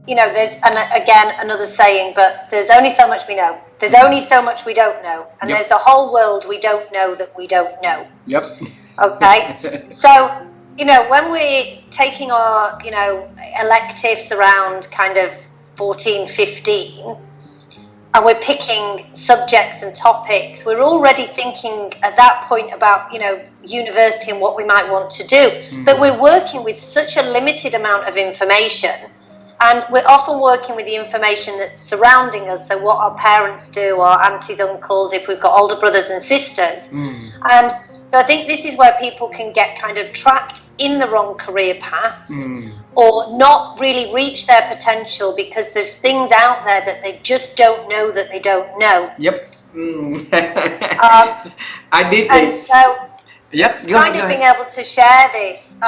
there's, and again, another saying, but there's only so much we know. There's only so much we don't know. And there's a whole world we don't know that we don't know. Yep. Okay? So, when we're taking our, electives around kind of 14, 15, and we're picking subjects and topics, we're already thinking at that point about, university and what we might want to do. But we're working with such a limited amount of information, and we're often working with the information that's surrounding us. So what our parents do, our aunties, uncles, if we've got older brothers and sisters. And so I think this is where people can get kind of trapped in the wrong career paths or not really reach their potential because there's things out there that they just don't know that they don't know. Yep. I did. And so it's kind of being able to share this.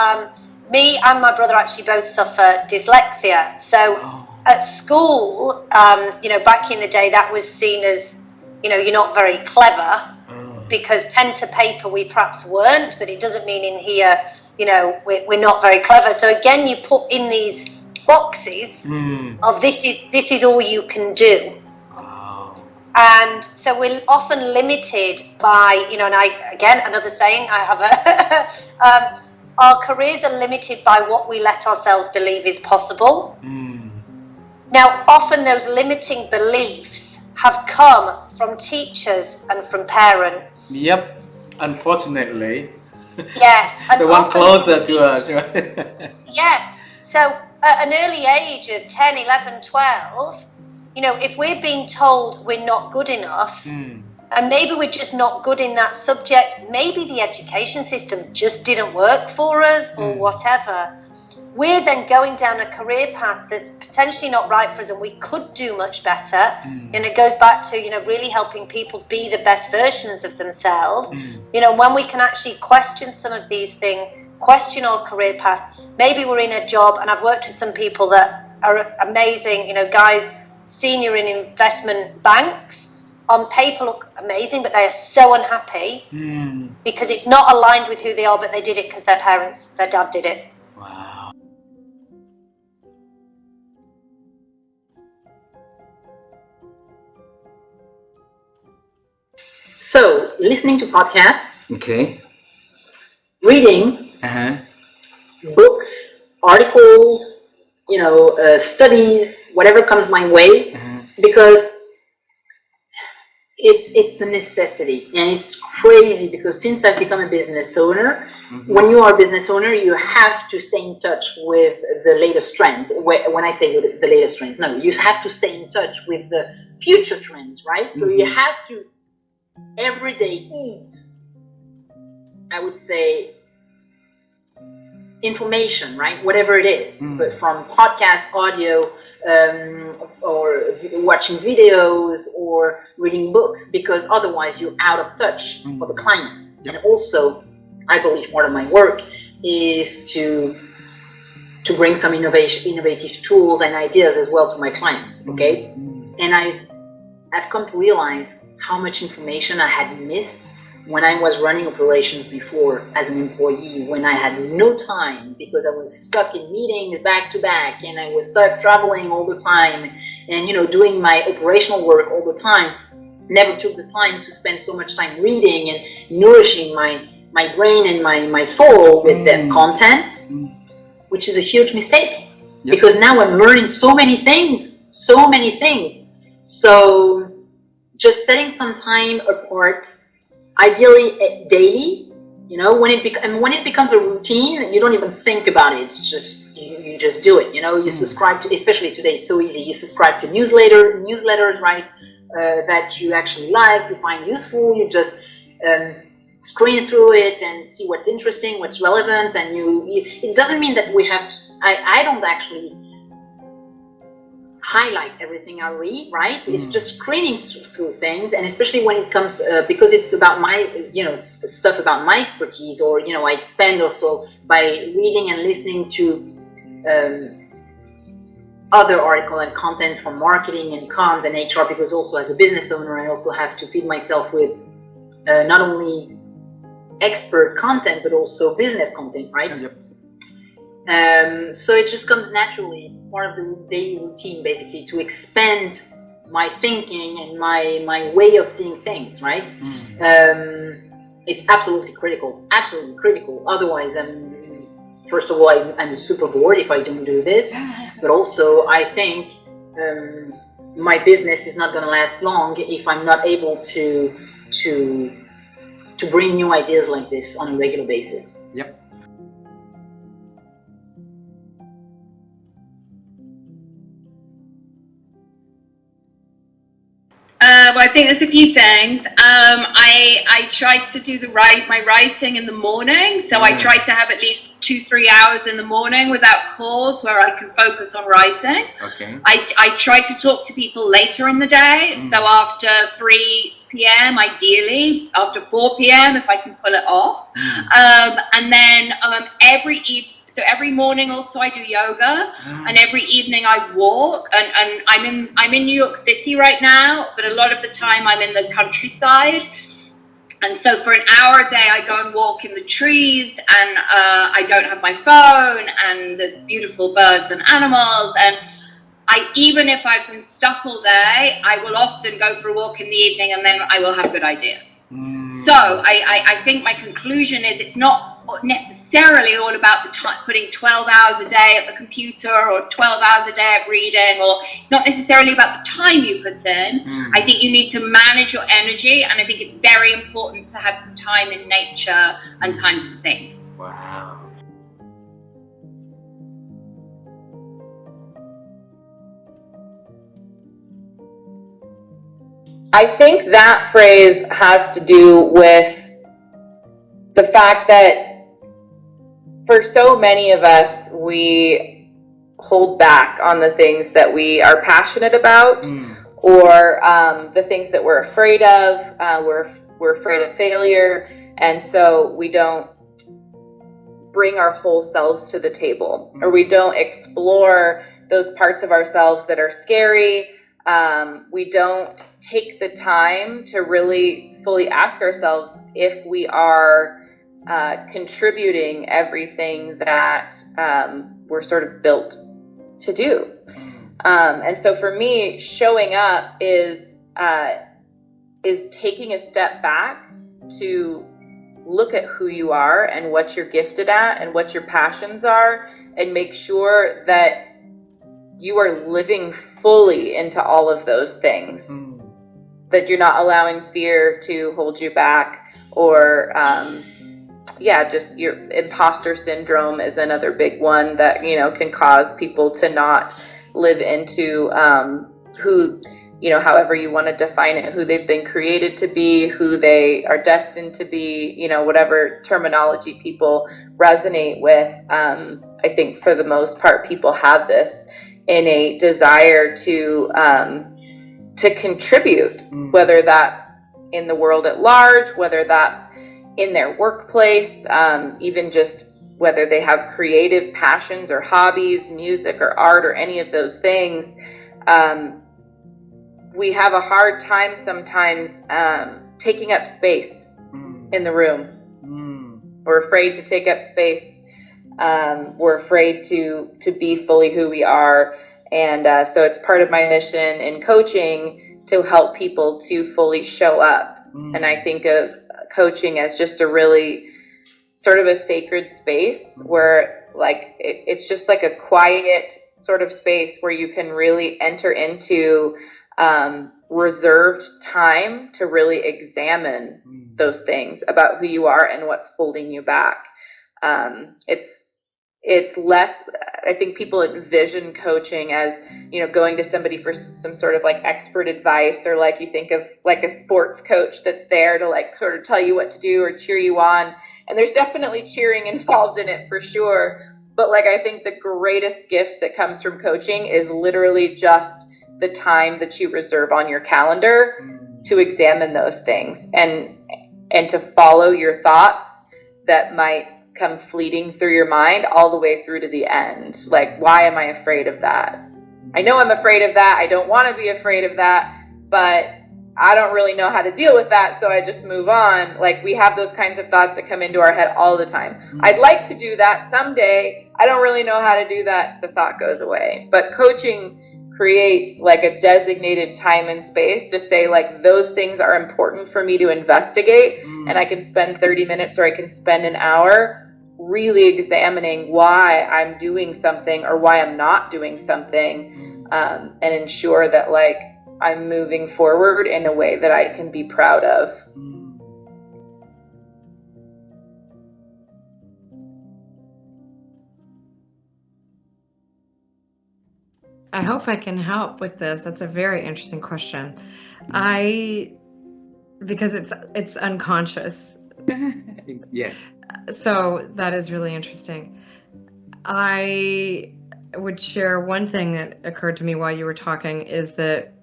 Me and my brother actually both suffer dyslexia. So at school, back in the day, that was seen as, you're not very clever. Because pen to paper we perhaps weren't, but it doesn't mean in here, we're not very clever. So again, you put in these boxes of this is all you can do. And so we're often limited by, and another saying I have, our careers are limited by what we let ourselves believe is possible. Now, often those limiting beliefs have come from teachers and from parents. Yep, unfortunately. Yes. And the one closer to us. Yeah. So at an early age of 10, 11, 12, if we're being told we're not good enough, and maybe we're just not good in that subject, maybe the education system just didn't work for us or whatever, we're then going down a career path that's potentially not right for us and we could do much better. And it goes back to, really helping people be the best versions of themselves. When we can actually question some of these things, question our career path. Maybe we're in a job, and I've worked with some people that are amazing, guys, senior in investment banks, on paper look amazing, but they are so unhappy because it's not aligned with who they are, but they did it because their dad did it. Wow. So, listening to podcasts, Okay. reading, books, articles, studies, whatever comes my way, because it's a necessity. And it's crazy because since I've become a business owner, when you are a business owner, you have to stay in touch with the latest trends. When I say the latest trends, no, you have to stay in touch with the future trends, right? So you have to every day eat, I would say, information, right? Whatever it is, but from podcast, audio, or watching videos or reading books, because otherwise you're out of touch for the clients. And also, I believe part of my work is to bring some innovative tools and ideas as well to my clients. Okay, and I've come to realize how much information I had missed when I was running operations before as an employee, when I had no time because I was stuck in meetings back to back, and I was stuck traveling all the time, and doing my operational work all the time. Never took the time to spend so much time reading and nourishing my brain and my soul with that content, which is a huge mistake. Because now I'm learning so many things. So just setting some time apart, ideally daily, when it becomes a routine, you don't even think about it. It's just you just do it. You subscribe to, especially today, it's so easy. You subscribe to newsletters, right? That you actually like, you find useful. You just screen through it and see what's interesting, what's relevant, and it doesn't mean that we have to. I don't actually highlight everything I read, right? It's just screening through things, and especially when it comes because it's about my stuff about my expertise, or I expand also by reading and listening to other article and content from marketing and comms and HR, because also as a business owner I also have to feed myself with not only expert content but also business content, right? So it just comes naturally. It's part of the daily routine, basically, to expand my thinking and my way of seeing things, right? It's absolutely critical. Otherwise, first of all, I'm super bored if I don't do this, but also I think my business is not going to last long if I'm not able to bring new ideas like this on a regular basis. Yep. Well, I think there's a few things. I tried to do my writing in the morning, so I tried to have at least 2-3 hours in the morning without calls where I can focus on writing. Okay. I tried to talk to people later in the day, so after 3 p.m. ideally, after 4 p.m. if I can pull it off, and then every morning also I do yoga, and every evening I walk, and I'm in New York City right now, but a lot of the time I'm in the countryside, and so for an hour a day I go and walk in the trees, and I don't have my phone, and there's beautiful birds and animals, and even if I've been stuck all day, I will often go for a walk in the evening, and then I will have good ideas. So I think my conclusion is it's not necessarily all about the time, putting 12 hours a day at the computer or 12 hours a day of reading, or it's not necessarily about the time you put in. I think you need to manage your energy, and I think it's very important to have some time in nature and time to think. Wow. I think that phrase has to do with the fact that for so many of us, we hold back on the things that we are passionate about, or the things that we're afraid of. We're afraid of failure, and so we don't bring our whole selves to the table, or we don't explore those parts of ourselves that are scary. We don't take the time to really fully ask ourselves if we are contributing everything that we're sort of built to do. And so for me, showing up is taking a step back to look at who you are and what you're gifted at and what your passions are, and make sure that you are living fully into all of those things, that you're not allowing fear to hold you back, or just your imposter syndrome is another big one that, can cause people to not live into who, however you want to define it, who they've been created to be, who they are destined to be, whatever terminology people resonate with. I think for the most part, people have this innate desire to contribute, whether that's in the world at large, whether that's in their workplace, even just whether they have creative passions or hobbies, music or art or any of those things. We have a hard time sometimes taking up space in the room. We're afraid to take up space. We're afraid to be fully who we are. And so it's part of my mission in coaching to help people to fully show up. And I think of coaching as just a really sort of a sacred space where it's just like a quiet sort of space where you can really enter into reserved time to really examine those things about who you are and what's holding you back. It's less, I think people envision coaching as, going to somebody for some sort of expert advice, or you think of a sports coach that's there to sort of tell you what to do or cheer you on. And there's definitely cheering involved in it for sure. But I think the greatest gift that comes from coaching is literally just the time that you reserve on your calendar to examine those things and to follow your thoughts that might come fleeting through your mind all the way through to the end. Why am I afraid of that? I know I'm afraid of that. I don't want to be afraid of that, but I don't really know how to deal with that, so I just move on. Like, we have those kinds of thoughts that come into our head all the time. I'd like to do that someday. I don't really know how to do that. The thought goes away. But coaching creates like a designated time and space to say, like, those things are important for me to investigate, and I can spend 30 minutes or I can spend an hour really examining why I'm doing something or why I'm not doing something, and ensure that, like, I'm moving forward in a way that I can be proud of. I hope I can help with this. That's a very interesting question. Because it's unconscious. Yes. So that is really interesting. I would share one thing that occurred to me while you were talking is that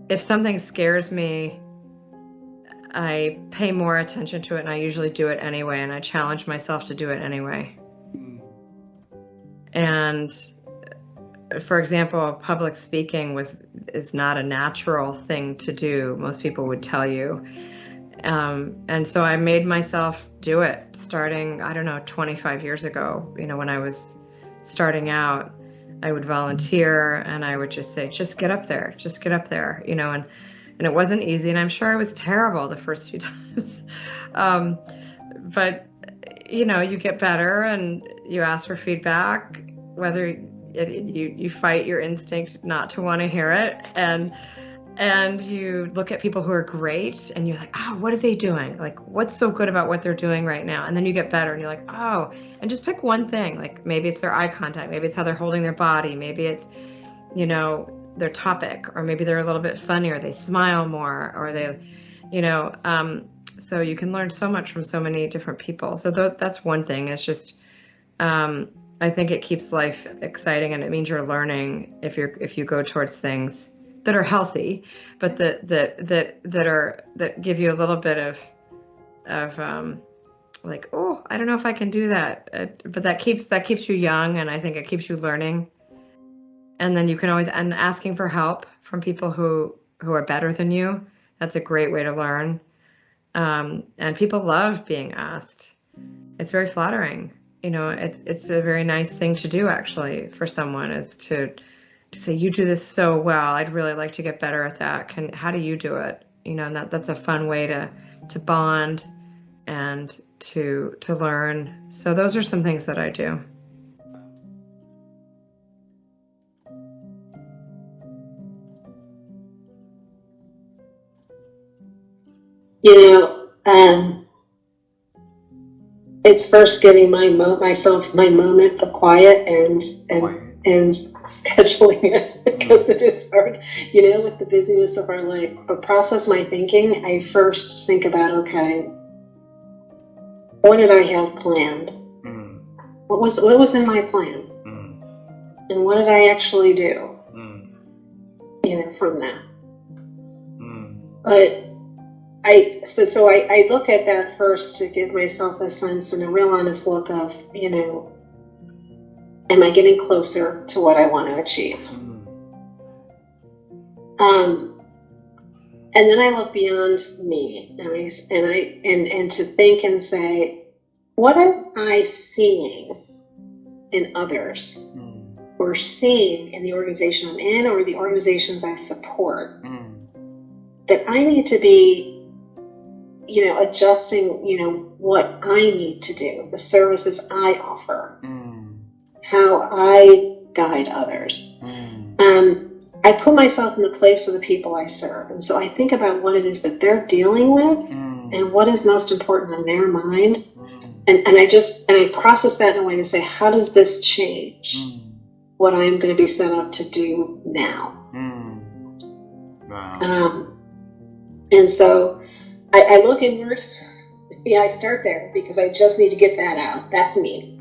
if something scares me, I pay more attention to it, and I usually do it anyway, and I challenge myself to do it anyway. And for example, public speaking is not a natural thing to do. Most people would tell you. And so I made myself do it starting, 25 years ago. When I was starting out, I would volunteer and I would just say, just get up there, and it wasn't easy. And I'm sure I was terrible the first few times. But, you get better and you ask for feedback, whether you fight your instinct not to want to hear it. And you look at people who are great and you're like, oh, what are they doing? Like, what's so good about what they're doing right now? And then you get better and you're like, oh, and just pick one thing. Like, maybe it's their eye contact. Maybe it's how they're holding their body. Maybe it's, their topic, or maybe they're a little bit funnier. They smile more, or they, so you can learn so much from so many different people. So that's one thing. It's just, I think it keeps life exciting, and it means you're learning if you go towards things that are healthy, but that give you a little bit of like, oh, I don't know if I can do that, but that keeps you young, and I think it keeps you learning. And then you can always, and asking for help from people who are better than you. That's a great way to learn. And people love being asked. It's very flattering. It's a very nice thing to do, actually, for someone, is to say, you do this so well. I'd really like to get better at that. How do you do it? And that's a fun way to bond and to learn. So those are some things that I do. It's first giving myself my moment of quiet and scheduling it, because it is hard, with the busyness of our life. But process my thinking, I first think about, okay, what did I have planned? What was in my plan? And what did I actually do? From that. But I look at that first to give myself a sense and a real honest look of, am I getting closer to what I want to achieve? And then I look beyond me, and to think and say, what am I seeing in others, or seeing in the organization I'm in, or the organizations I support, that I need to be adjusting, what I need to do, the services I offer, how I guide others. I put myself in the place of the people I serve. And so I think about what it is that they're dealing with and what is most important in their mind. And I process that in a way to say, how does this change what I'm going to be set up to do now? Wow. And so I look inward. I start there because I just need to get that out. That's me.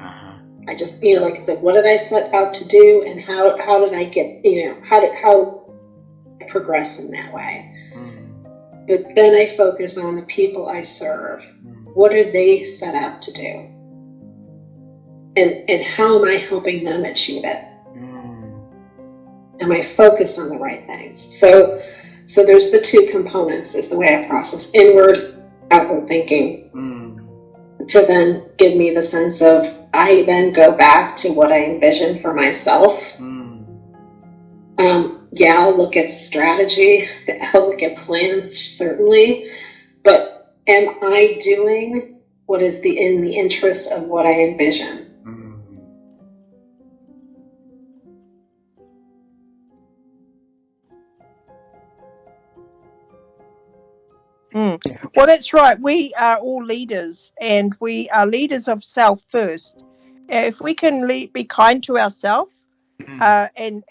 I just, like I said, what did I set out to do, and how did I get, how I progress in that way? But then I focus on the people I serve. What are they set out to do? And how am I helping them achieve it? Am I focused on the right things? So So there's the two components is the way I process: inward, outward thinking, to then give me the sense of, I then go back to what I envisioned for myself. I'll look at strategy, I'll look at plans, certainly, but am I doing what is in the interest of what I envision? Well, that's right. We are all leaders, and we are leaders of self first. If we can be kind to ourselves, and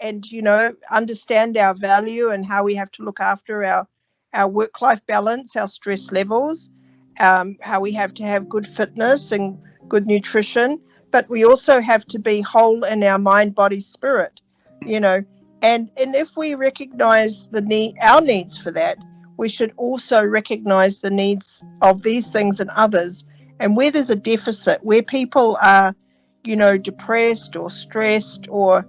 understand our value and how we have to look after our work-life balance, our stress levels, how we have to have good fitness and good nutrition, but we also have to be whole in our mind, body, spirit. And if we recognize our needs for that, we should also recognize the needs of these things and others. And where there's a deficit, where people are, depressed or stressed or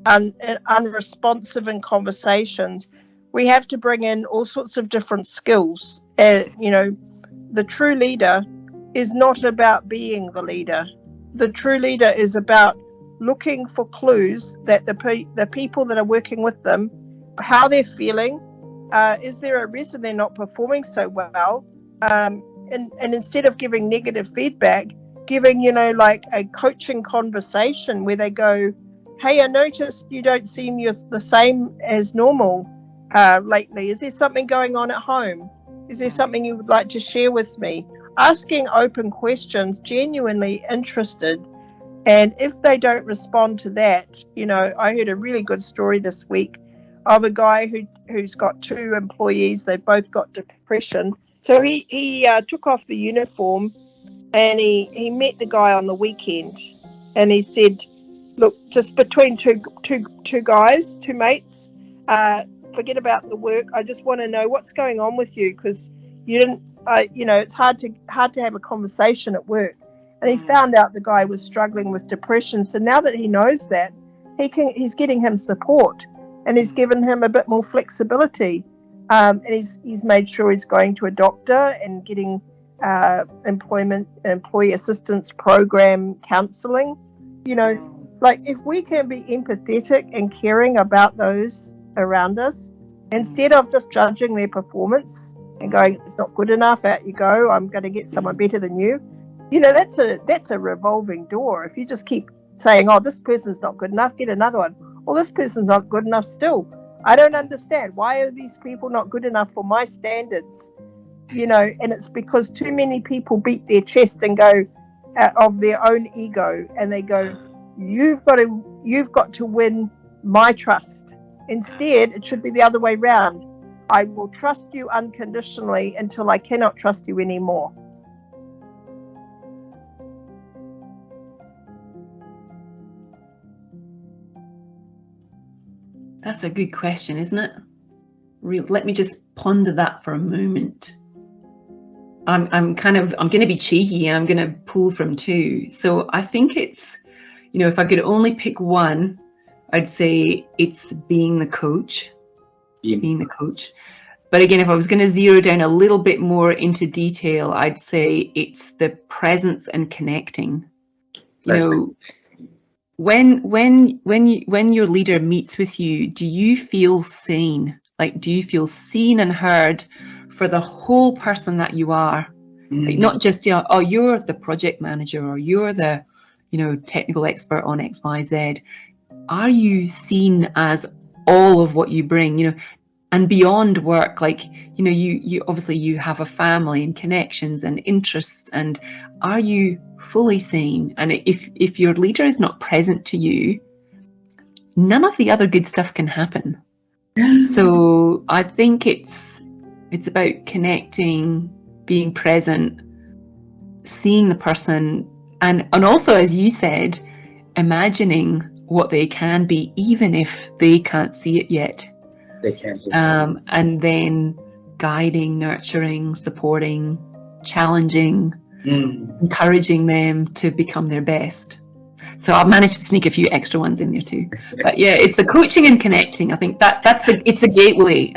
unresponsive in conversations, we have to bring in all sorts of different skills. The true leader is not about being the leader. The true leader is about looking for clues that the people that are working with them, how they're feeling. Is there a reason they're not performing so well? And instead of giving negative feedback, giving, like a coaching conversation where they go, hey, I noticed you don't seem the same as normal lately. Is there something going on at home? Is there something you would like to share with me? Asking open questions, genuinely interested. And if they don't respond to that, I heard a really good story this week of a guy who's got 2 employees. They both got depression. So he took off the uniform and he met the guy on the weekend, and he said, look, just between two guys, 2 mates, forget about the work. I just want to know what's going on with you, because you didn't, it's hard to have a conversation at work. And he found out the guy was struggling with depression. So now that he knows that, he's getting him support, and he's given him a bit more flexibility. And he's made sure he's going to a doctor and getting employee assistance program counseling. Like, if we can be empathetic and caring about those around us, instead of just judging their performance and going, it's not good enough, out you go, I'm going to get someone better than you. That's a revolving door. If you just keep saying, oh, this person's not good enough, get another one. Well, this person's not good enough still. I don't understand. Why are these people not good enough for my standards? And it's because too many people beat their chest and go of their own ego, and they go, you've got to win my trust. Instead, it should be the other way around. I will trust you unconditionally until I cannot trust you anymore. That's a good question, isn't it? Let me just ponder that for a moment. I'm going to be cheeky, and I'm going to pull from 2. So I think it's, if I could only pick one, I'd say it's being the coach. Being the coach. But again, if I was going to zero down a little bit more into detail, I'd say it's the presence and connecting. When your leader meets with you, do you feel seen? Like, do you feel seen and heard for the whole person that you are? Like, not just, oh, you're the project manager, or you're the, technical expert on X, Y, Z. Are you seen as all of what you bring, and beyond work? Like, you obviously you have a family and connections and interests, and are you fully seen? And if your leader is not present to you, none of the other good stuff can happen. So I think it's about connecting, being present, seeing the person, and also, as you said, imagining what they can be, even if they can't see it yet. They can't see it. And then guiding, nurturing, supporting, challenging, encouraging them to become their best. So I've managed to sneak a few extra ones in there too. But yeah, it's the coaching and connecting. I think it's the gateway.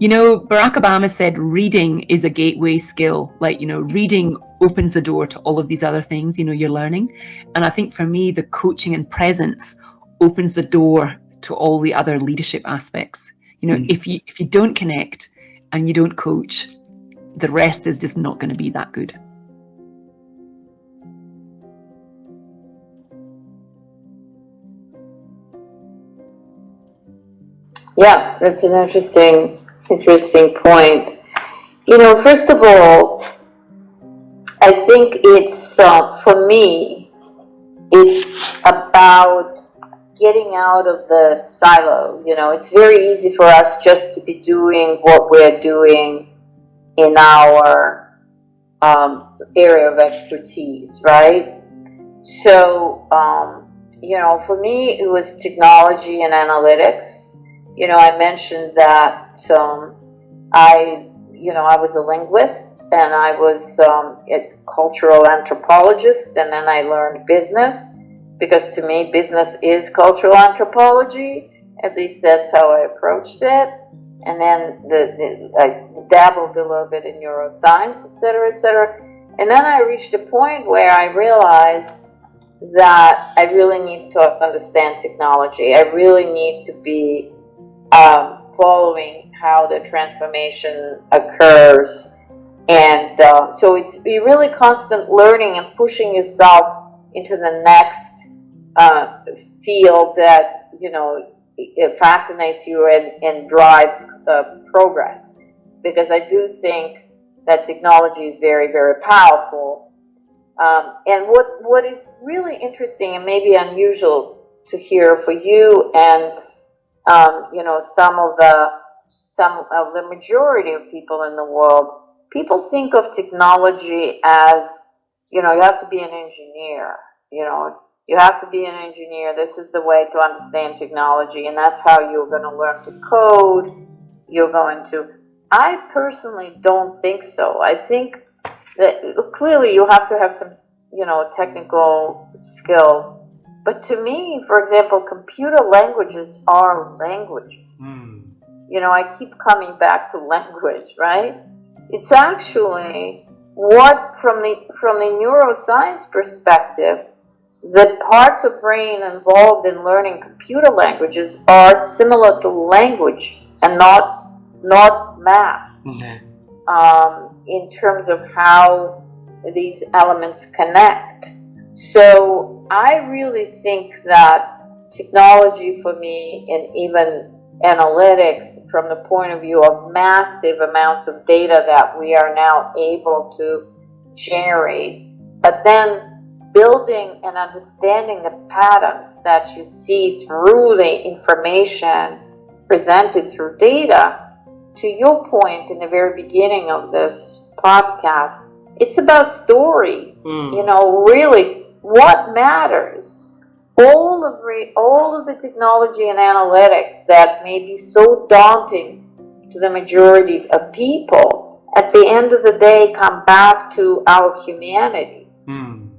You know, Barack Obama said reading is a gateway skill. Like, you know, reading opens the door to all of these other things, you know, you're learning. And I think for me, the coaching and presence opens the door to all the other leadership aspects. You know, if you don't connect and you don't coach, the rest is just not going to be that good. Yeah, that's an interesting point. You know, first of all, I think it's, for me, it's about getting out of the silo. You know, it's very easy for us just to be doing what we're doing in our area of expertise, right? So, you know, for me, it was technology and analytics. You know, I mentioned that I was a linguist, and I was a cultural anthropologist, and then I learned business, because to me, business is cultural anthropology. At least that's how I approached it. And then I dabbled a little bit in neuroscience, et cetera, et cetera. And then I reached a point where I realized that I really need to understand technology. I really need to be following how the transformation occurs. And so it's be really constant learning and pushing yourself into the next field that, you know, it fascinates you and drives progress. Because I do think that technology is very, very powerful. And what is really interesting and maybe unusual to hear for you and you know, some of the majority of people in the world, people think of technology as, you know, you have to be an engineer. You know, you have to be an engineer. This is the way to understand technology, and that's how you're going to learn to code. I personally don't think so. I think that clearly you have to have some, you know, technical skills. But to me, for example, computer languages are language. You know, I keep coming back to language, right? It's actually what, from the neuroscience perspective, the parts of brain involved in learning computer languages are similar to language and not math. In terms of how these elements connect. So I really think that technology for me, and even analytics from the point of view of massive amounts of data that we are now able to generate, but then building and understanding the patterns that you see through the information presented through data. To your point in the very beginning of this podcast, it's about stories. You know, really, what matters? All of the technology and analytics that may be so daunting to the majority of people, at the end of the day, come back to our humanity.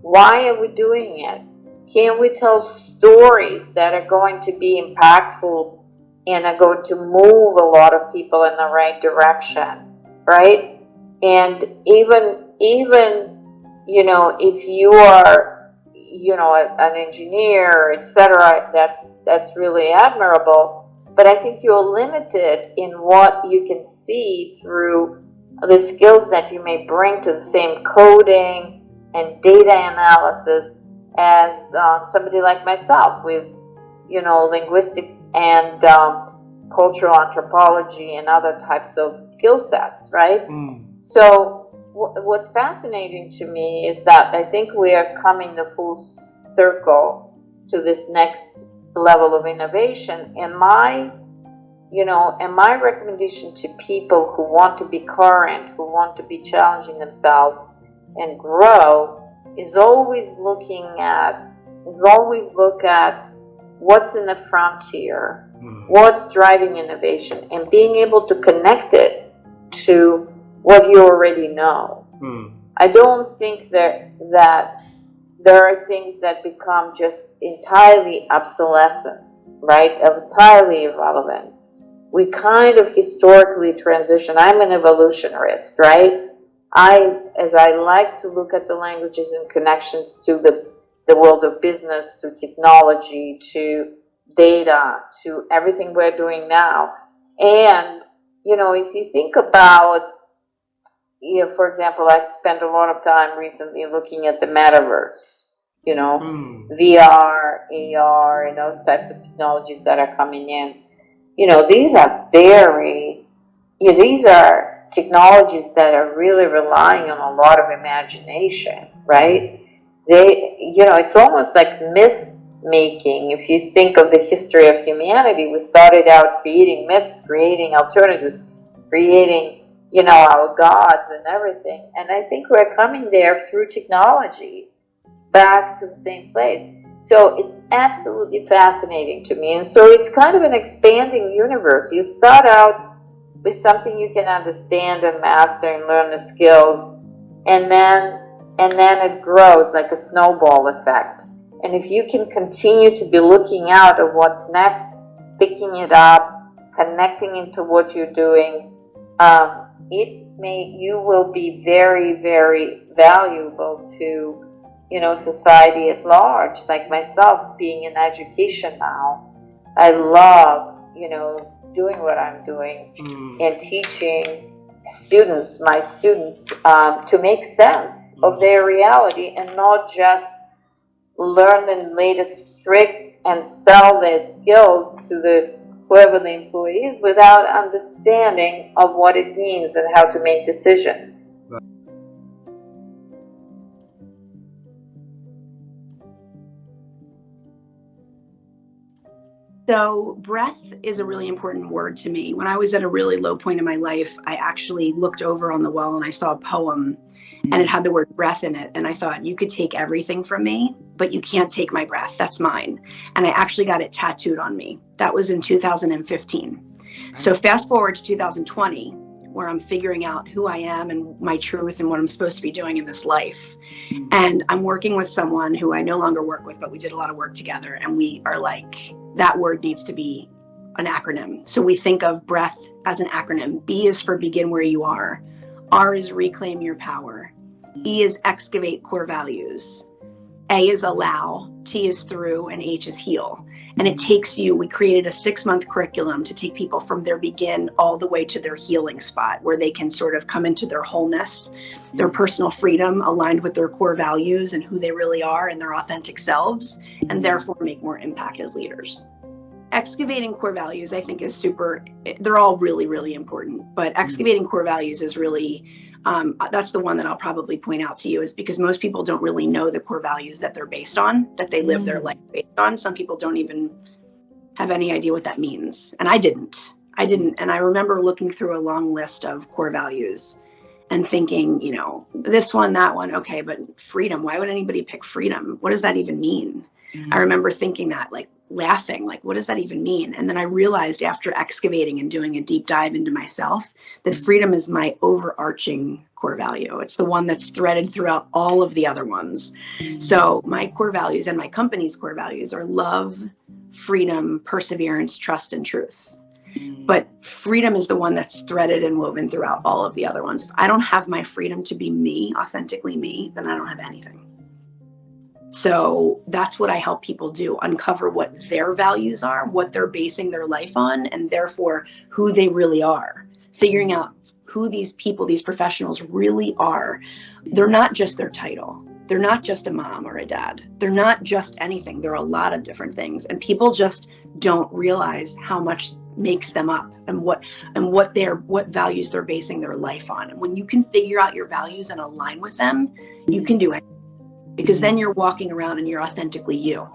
Why are we doing it? Can we tell stories that are going to be impactful and are going to move a lot of people in the right direction, right? And even you know, if you are, you know, an engineer, etc., that's really admirable. But I think you're limited in what you can see through the skills that you may bring to the same coding and data analysis as somebody like myself with, you know, linguistics and cultural anthropology and other types of skill sets, right? So what's fascinating to me is that I think we are coming the full circle to this next level of innovation. And my recommendation to people who want to be current, who want to be challenging themselves and grow, is always look at what's in the frontier, what's driving innovation, and being able to connect it to what you already know. I don't think that there are things that become just entirely obsolescent, right? Entirely irrelevant. we kind of historically transition. I'm an evolutionarist, right? As I like to look at the languages in connections to the world of business, to technology, to data, to everything we're doing now. And, you know, if you think about, you know, for example, I've spent a lot of time recently looking at the metaverse, you know, VR, AR, and those types of technologies that are coming in. You know, these are these are technologies that are really relying on a lot of imagination, right? You know, it's almost like myth making. If you think of the history of humanity, we started out creating myths, creating alternatives, creating, you know, our gods and everything. And I think we're coming there through technology back to the same place. So it's absolutely fascinating to me. And so it's kind of an expanding universe. You start out with something you can understand and master and learn the skills, and then it grows like a snowball effect. And if you can continue to be looking out of what's next, picking it up, connecting into what you're doing, you will be very, very valuable to, you know, society at large. Like myself, being in education now, I love, you know, doing what I'm doing and teaching my students, to make sense of their reality and not just learn the latest trick and sell their skills to whoever the employee is without understanding of what it means and how to make decisions. So breath is a really important word to me. When I was at a really low point in my life, I actually looked over on the wall and I saw a poem and it had the word breath in it. And I thought, you could take everything from me, but you can't take my breath. That's mine. And I actually got it tattooed on me. That was in 2015. So fast forward to 2020, where I'm figuring out who I am and my truth and what I'm supposed to be doing in this life. And I'm working with someone who I no longer work with, but we did a lot of work together. And we are like, that word needs to be an acronym. So we think of breath as an acronym. B is for begin where you are. R is reclaim your power. E is excavate core values. A is allow, T is through, and H is heal. And it takes you, we created a 6-month curriculum to take people from their begin all the way to their healing spot, where they can sort of come into their wholeness, their personal freedom aligned with their core values and who they really are and their authentic selves, and therefore make more impact as leaders. Excavating core values, I think, is they're all really, really important, but excavating core values is really, that's the one that I'll probably point out to you, is because most people don't really know the core values that they're based on, that they live their life based on. Some people don't even have any idea what that means. And I didn't. And I remember looking through a long list of core values and thinking, you know, this one, that one, okay, but freedom, why would anybody pick freedom? What does that even mean? I remember thinking that, like, laughing, like, what does that even mean? And then I realized after excavating and doing a deep dive into myself that freedom is my overarching core value. It's the one that's threaded throughout all of the other ones. So my core values and my company's core values are love, freedom, perseverance, trust, and truth. But freedom is the one that's threaded and woven throughout all of the other ones. If I don't have my freedom to be me, authentically me, then I don't have anything. So that's what I help people do, uncover what their values are, what they're basing their life on, and therefore who they really are, figuring out who these people, these professionals really are. They're not just their title. They're not just a mom or a dad. They're not just anything. They're a lot of different things. And people just don't realize how much makes them up and what values they're basing their life on. And when you can figure out your values and align with them, you can do it. Because then you're walking around and you're authentically you.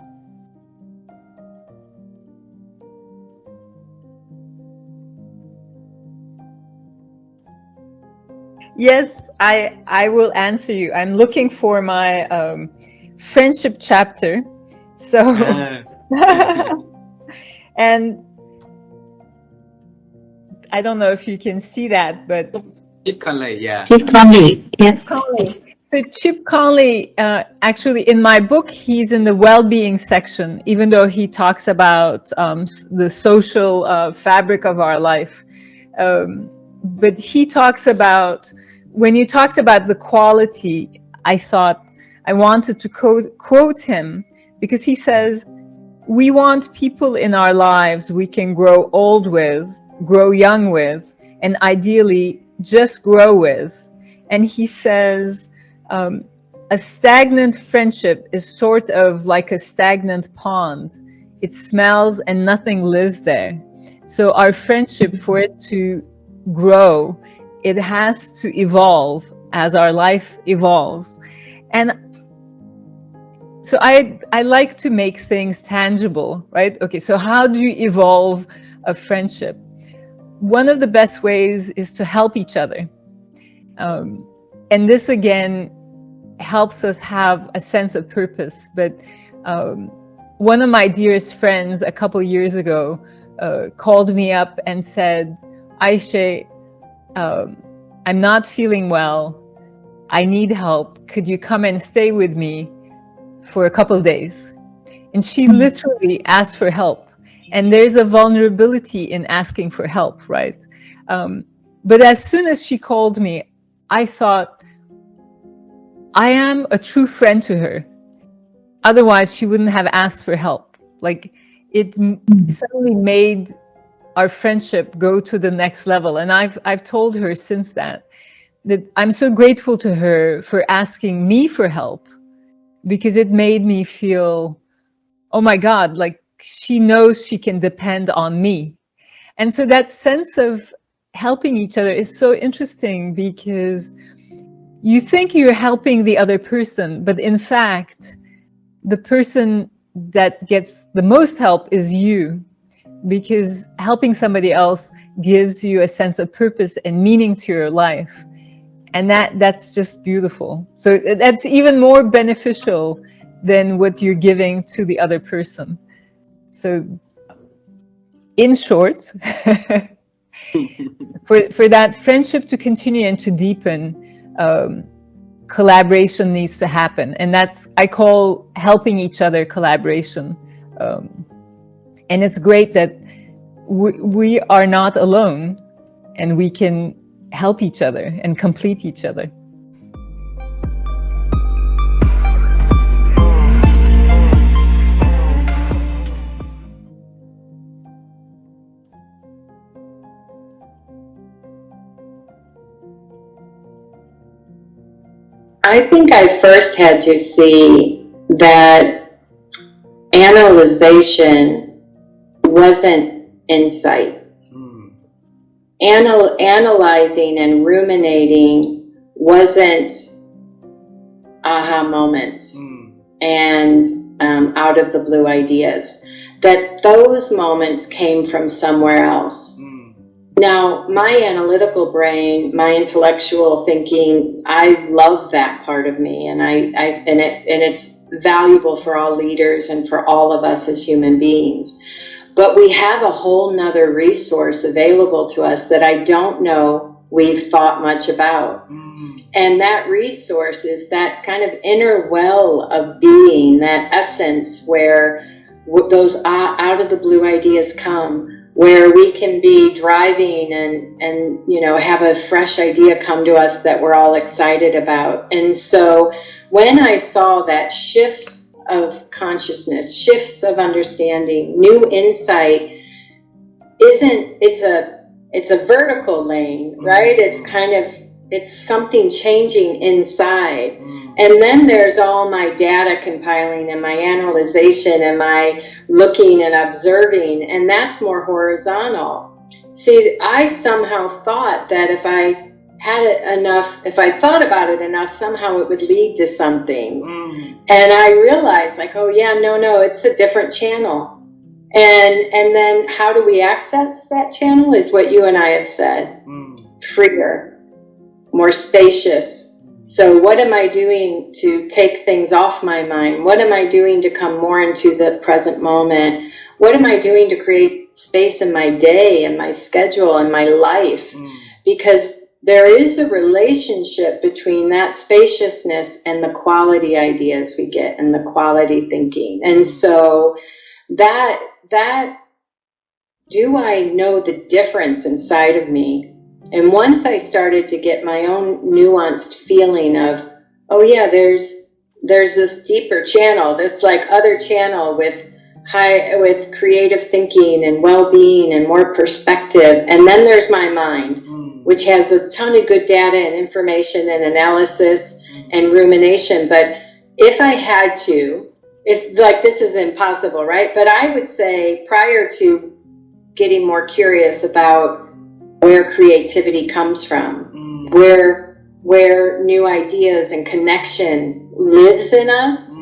Yes, I will answer you. I'm looking for my friendship chapter. So, and I don't know if you can see that, but Keep Conley, yeah. Keep Conley, yes. So Chip Conley, actually in my book, he's in the well-being section, even though he talks about the social fabric of our life. But he talks about, when you talked about the quality, I thought I wanted to quote him, because he says, we want people in our lives we can grow old with, grow young with, and ideally just grow with. And he says, a stagnant friendship is sort of like a stagnant pond. It smells and nothing lives there. So our friendship, for it to grow, it has to evolve as our life evolves. And so I like to make things tangible, right? Okay, so how do you evolve a friendship? One of the best ways is to help each other. And this again helps us have a sense of purpose. But one of my dearest friends a couple years ago called me up and said, Aisha, I'm not feeling well. I need help. Could you come and stay with me for a couple of days? And she literally asked for help. And there's a vulnerability in asking for help, right? But as soon as she called me, I thought, I am a true friend to her. Otherwise, she wouldn't have asked for help. Like, it suddenly made our friendship go to the next level. And I've told her since that I'm so grateful to her for asking me for help, because it made me feel, oh my God, like she knows she can depend on me. And so that sense of helping each other is so interesting, because you think you're helping the other person, but in fact, the person that gets the most help is you, because helping somebody else gives you a sense of purpose and meaning to your life. And that's just beautiful. So that's even more beneficial than what you're giving to the other person. So in short, for that friendship to continue and to deepen, collaboration needs to happen. And that's, I call helping each other collaboration. And it's great that we are not alone, and we can help each other and complete each other. I think I first had to see that analyzation wasn't insight. Analyzing and ruminating wasn't aha moments and out of the blue ideas. That those moments came from somewhere else. Now, my analytical brain, my intellectual thinking, I love that part of me, and it's valuable for all leaders and for all of us as human beings. But we have a whole nother resource available to us that I don't know we've thought much about. And that resource is that kind of inner well of being, that essence where those out of the blue ideas come, where we can be driving and you know, have a fresh idea come to us that we're all excited about. And so when I saw that shifts of consciousness, shifts of understanding, new insight, it's a vertical lane, right? It's something changing inside. And then there's all my data compiling and my analyzation and my looking and observing, and that's more horizontal. See, I somehow thought that if I had it enough, if I thought about it enough, somehow it would lead to something. And I realized, like, oh yeah, no, it's a different channel. And then how do we access that channel is what you and I have said. Freer, more spacious. So what am I doing to take things off my mind? What am I doing to come more into the present moment? What am I doing to create space in my day and my schedule and my life? Because there is a relationship between that spaciousness and the quality ideas we get and the quality thinking. And so that do I know the difference inside of me? And once I started to get my own nuanced feeling of, oh yeah, there's this deeper channel, this like other channel with creative thinking and well-being and more perspective. And then there's my mind, which has a ton of good data and information and analysis and rumination. But if I had to, if like this is impossible, right? But I would say prior to getting more curious about where creativity comes from, where new ideas and connection lives in us,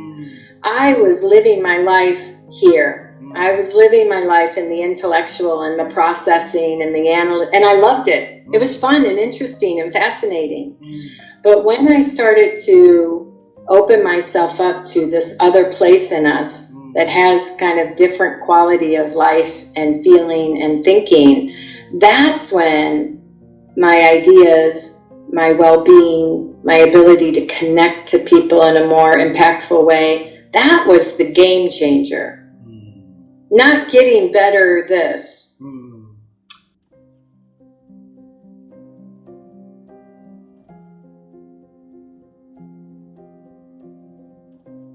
I was living my life here. I was living my life in the intellectual and the processing and the and I loved it. It was fun and interesting and fascinating. But when I started to open myself up to this other place in us that has kind of different quality of life and feeling and thinking, that's when my ideas, my well-being, my ability to connect to people in a more impactful way, that was the game changer. Not getting better this.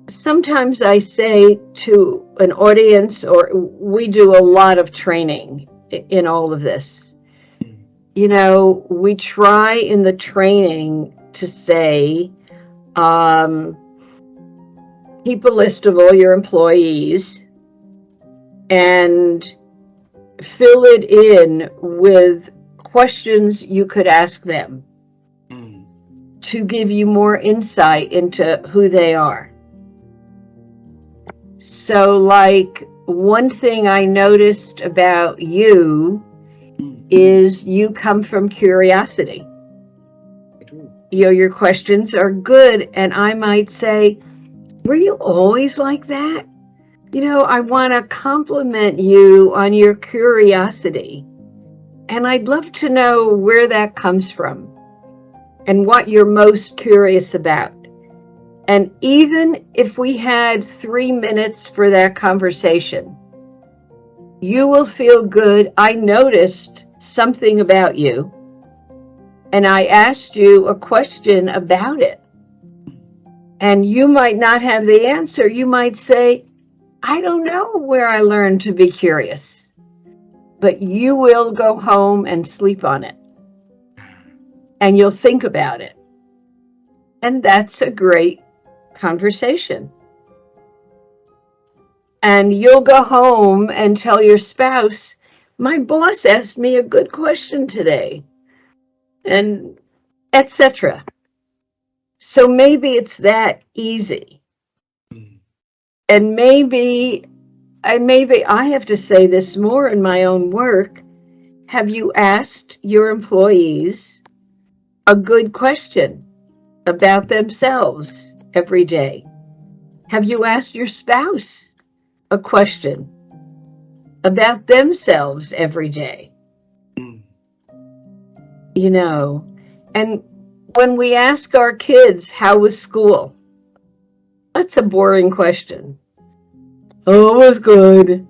Sometimes I say to an audience, or we do a lot of training in all of this. You know, we try in the training to say, keep a list of all your employees and fill it in with questions you could ask them to give you more insight into who they are. So, like, one thing I noticed about you is you come from curiosity. You know, your questions are good, and I might say, were you always like that? You know, I want to compliment you on your curiosity, and I'd love to know where that comes from and what you're most curious about. And even if we had 3 minutes for that conversation, you will feel good. I noticed something about you, and I asked you a question about it. And you might not have the answer. You might say, I don't know where I learned to be curious, but you will go home and sleep on it. And you'll think about it. And that's a great conversation. And you'll go home and tell your spouse, my boss asked me a good question today, and etc. So maybe it's that easy. And maybe I have to say this more in my own work. Have you asked your employees a good question about themselves every day? Have you asked your spouse a question about themselves every day? You know, and when we ask our kids, how was school? That's a boring question. Oh, it was good.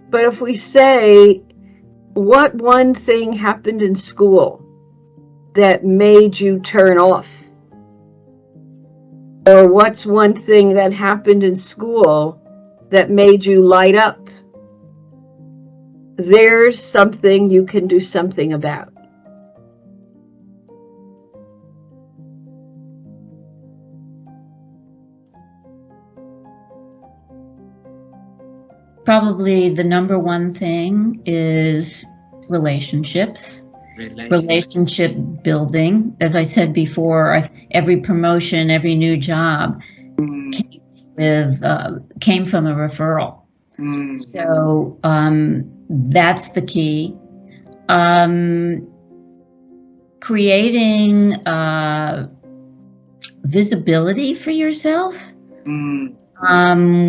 But if we say, what one thing happened in school that made you turn off? Or what's one thing that happened in school that made you light up? There's something you can do something about. Probably the number one thing is relationships. Relationship building. As I said before, every promotion, every new job came from a referral. So that's the key. Creating visibility for yourself,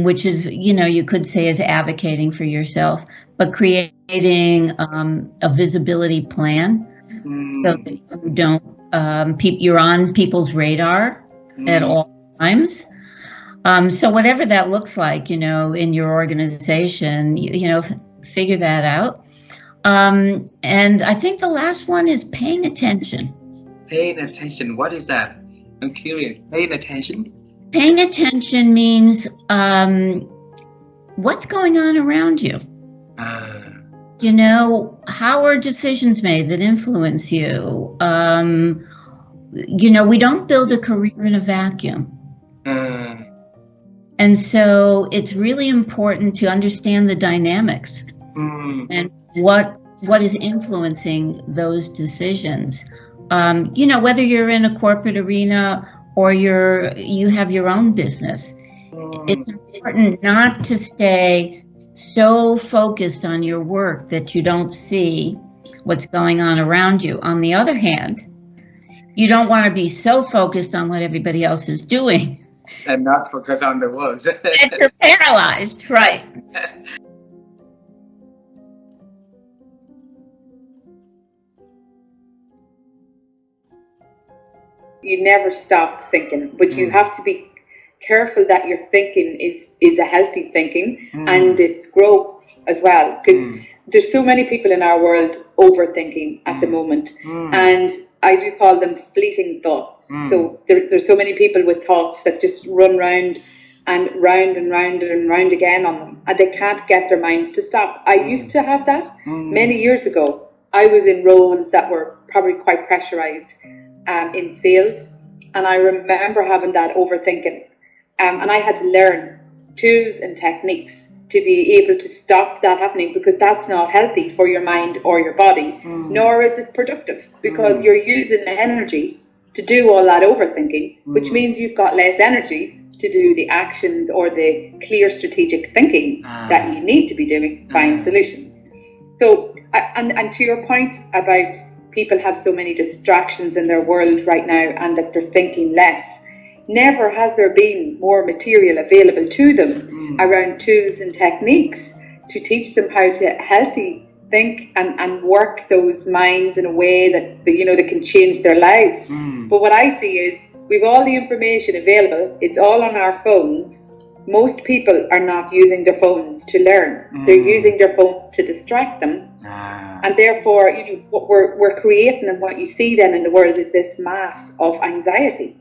which is, you know, you could say is advocating for yourself, but creating a visibility plan so that you don't, you're on people's radar at all times. So whatever that looks like, in your organization, figure that out. And I think the last one is paying attention. Paying attention. What is that? I'm curious. Paying attention? Paying attention means what's going on around you. How are decisions made that influence you? We don't build a career in a vacuum. And so it's really important to understand the dynamics and what is influencing those decisions. Whether you're in a corporate arena or you have your own business, it's important not to stay so focused on your work that you don't see what's going on around you. On the other hand, you don't want to be so focused on what everybody else is doing and not focus on the work. And you're paralyzed, right? You never stop thinking, but you have to be careful that your thinking is a healthy thinking and it's growth as well, because there's so many people in our world overthinking at the moment, and I do call them fleeting thoughts. So there's so many people with thoughts that just run round and round and round and round again on them, and they can't get their minds to stop. I used to have that many years ago. I was in roles that were probably quite pressurized in sales, and I remember having that overthinking, and I had to learn tools and techniques to be able to stop that happening, because that's not healthy for your mind or your body, nor is it productive, because you're using the energy to do all that overthinking, which means you've got less energy to do the actions or the clear strategic thinking that you need to be doing to find solutions. So, and to your point about people have so many distractions in their world right now and that they're thinking less, never has there been more material available to them around tools and techniques to teach them how to healthy think and work those minds in a way that that can change their lives. But what I see is we've all the information available, it's all on our phones. Most people are not using their phones to learn. They're using their phones to distract them. And therefore, what we're creating and what you see then in the world is this mass of anxiety.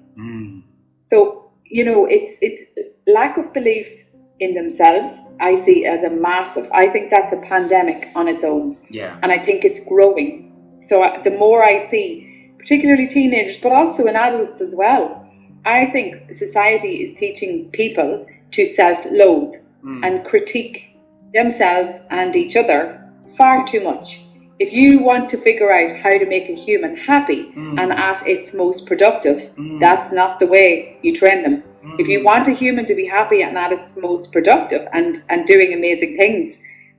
So, it's lack of belief in themselves, I see as a massive, I think that's a pandemic on its own. And I think it's growing. So the more I see, particularly teenagers, but also in adults as well, I think society is teaching people to self-loathe and critique themselves and each other far too much. If you want to figure out how to make a human happy and at its most productive, that's not the way you train them. If you want a human to be happy and at its most productive and doing amazing things,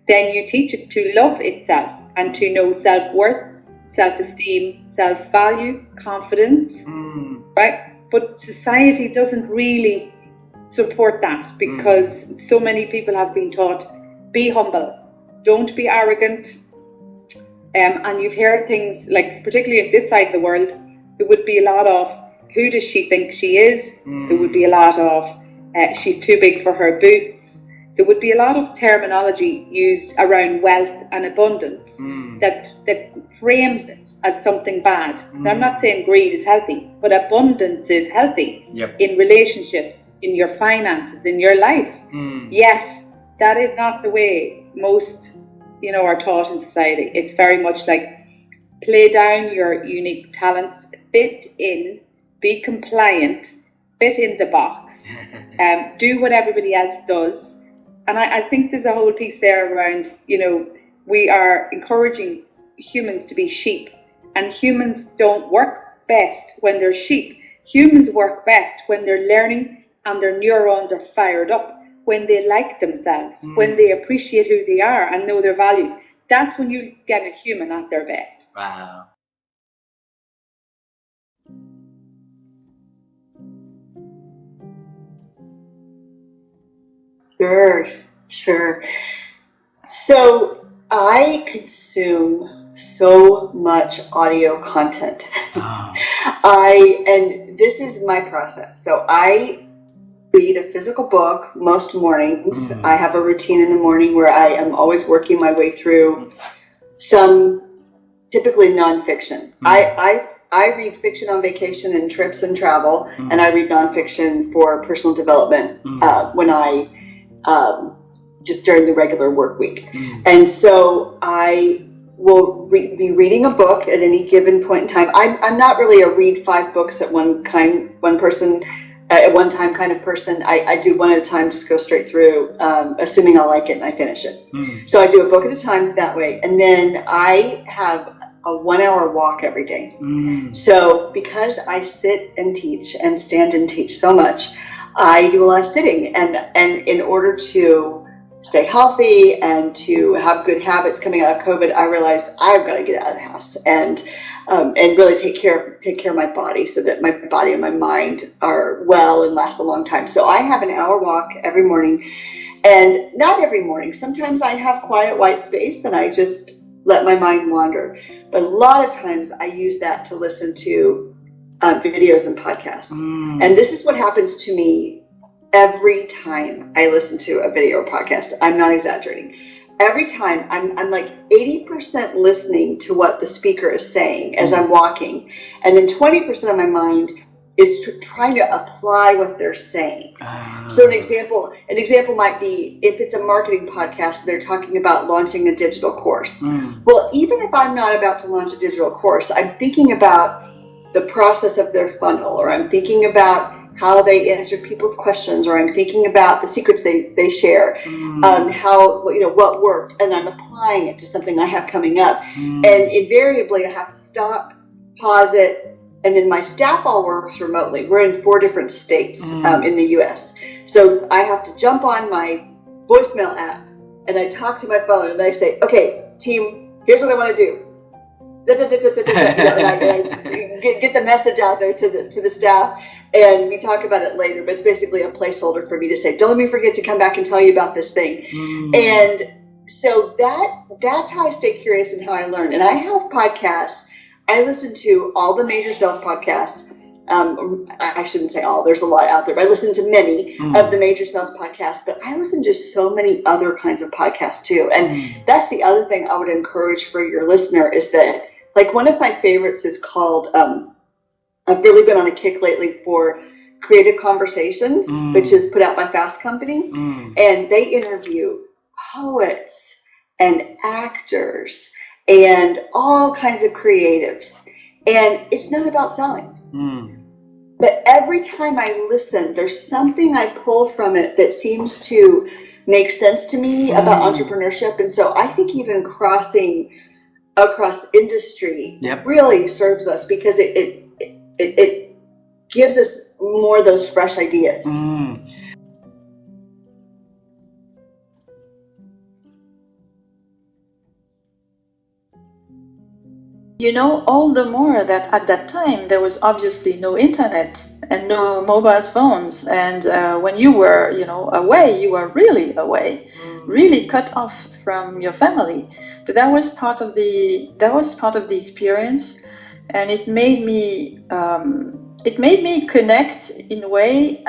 then you teach it to love itself and to know self-worth, self-esteem, self-value, confidence, right? But society doesn't really support that, because so many people have been taught, be humble, don't be arrogant. And you've heard things like, particularly at this side of the world, there would be a lot of, who does she think she is? There would be a lot of, she's too big for her boots. There would be a lot of terminology used around wealth and abundance that frames it as something bad. Now, I'm not saying greed is healthy, but abundance is healthy in relationships, in your finances, in your life. Yet, that is not the way most are taught in society. It's very much like, play down your unique talents, fit in, be compliant, fit in the box, do what everybody else does. And I think there's a whole piece there around, we are encouraging humans to be sheep, and humans don't work best when they're sheep. Humans work best when they're learning and their neurons are fired up, when they like themselves, when they appreciate who they are and know their values. That's when you get a human at their best. Wow. Sure. So I consume so much audio content. And this is my process. So I read a physical book most mornings. I have a routine in the morning where I am always working my way through some typically nonfiction. I read fiction on vacation and trips and travel, and I read nonfiction for personal development when I just during the regular work week. And so I will be reading a book at any given point in time. I'm not really a read 5 books at one time kind of person. I do one at a time, just go straight through, assuming I like it and I finish it. So I do a book at a time that way. And then I have a 1 hour walk every day. So because I sit and teach and stand and teach so much, I do a lot of sitting. And in order to stay healthy and to have good habits coming out of COVID, I realized I've got to get out of the house and really take care of my body so that my body and my mind are well and last a long time. So I have an hour walk every morning, and not every morning. Sometimes I have quiet white space and I just let my mind wander. But a lot of times I use that to listen to videos and podcasts. And this is what happens to me every time I listen to a video or podcast. I'm not exaggerating. Every time I'm like 80% listening to what the speaker is saying as I'm walking, and then 20% of my mind is trying to apply what they're saying. So an example might be, if it's a marketing podcast, they're talking about launching a digital course. Well, even if I'm not about to launch a digital course, I'm thinking about the process of their funnel, or I'm thinking about how they answered people's questions, or I'm thinking about the secrets they share, how, what worked, and I'm applying it to something I have coming up. And invariably I have to stop, pause it, and then my staff all works remotely. We're in 4 different states in the US. So I have to jump on my voicemail app and I talk to my phone and I say, okay, team, here's what I want to do. And I get the message out there to the staff, and we talk about it later, but it's basically a placeholder for me to say, don't let me forget to come back and tell you about this thing. And so that's how I stay curious and how I learn. And I have podcasts. I listen to all the major sales podcasts. I shouldn't say all, there's a lot out there, but I listen to many of the major sales podcasts, but I listen to so many other kinds of podcasts too. And that's the other thing I would encourage for your listener, is that, like, one of my favorites is called, I've really been on a kick lately for Creative Conversations, which is put out by Fast Company. And they interview poets and actors and all kinds of creatives. And it's not about selling. But every time I listen, there's something I pull from it that seems to make sense to me about entrepreneurship. And so I think even crossing across industry really serves us, because it gives us more of those fresh ideas. All the more that at that time there was obviously no internet and no mobile phones, and when you were, away, you were really away, really cut off from your family. But that was part of the experience, and it made me connect in a way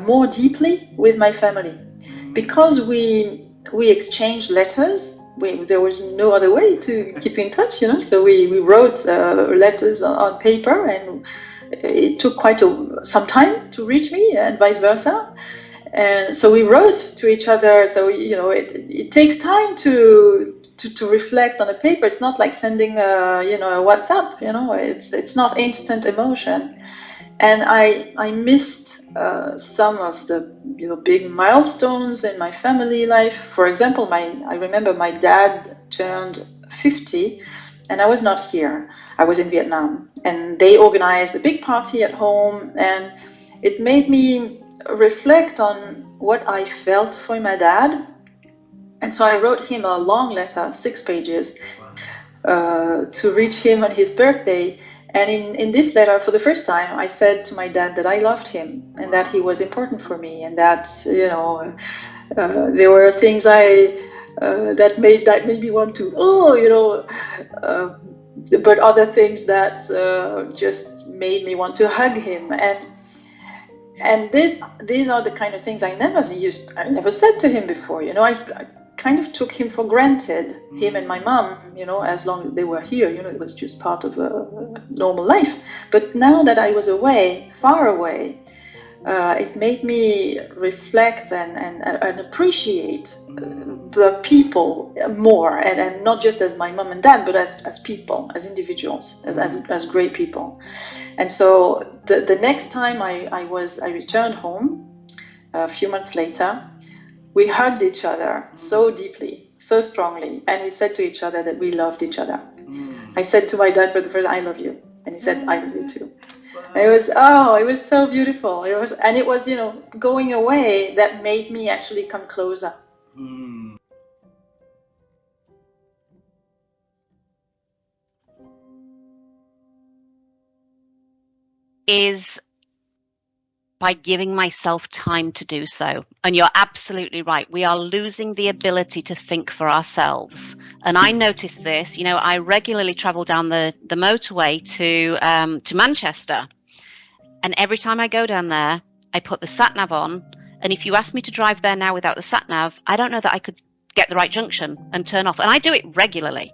more deeply with my family, because we exchanged letters. There was no other way to keep in touch, so we wrote letters on paper, and it took quite some time to reach me, and vice versa. And so we wrote to each other. So it takes time to reflect on a paper. It's not like sending a WhatsApp. It's not instant emotion. And I missed some of the big milestones in my family life. For example, I remember my dad turned 50, and I was not here. I was in Vietnam, and they organized a big party at home, and it made me reflect on what I felt for my dad. And so I wrote him a long letter, 6 pages, to reach him on his birthday. And in this letter, for the first time, I said to my dad that I loved him, and that he was important for me, and that there were things I that made me want to, but other things that just made me want to hug him. And these are the kind of things I never said to him before. I kind of took him for granted, him and my mom, as long as they were here, it was just part of a normal life. But now that I was away, far away, it made me reflect and appreciate the people more, and not just as my mom and dad, but as people, as individuals, as great people. And so the next time I returned home, a few months later, we hugged each other so deeply, so strongly, and we said to each other that we loved each other. I said to my dad for the first time, "I love you," and he said, "I love you too." It was so beautiful. It was going away that made me actually come closer. Is by giving myself time to do so. And you're absolutely right. We are losing the ability to think for ourselves. And I noticed this, I regularly travel down the motorway to Manchester. And every time I go down there, I put the sat-nav on. And if you ask me to drive there now without the sat-nav, I don't know that I could get the right junction and turn off. And I do it regularly.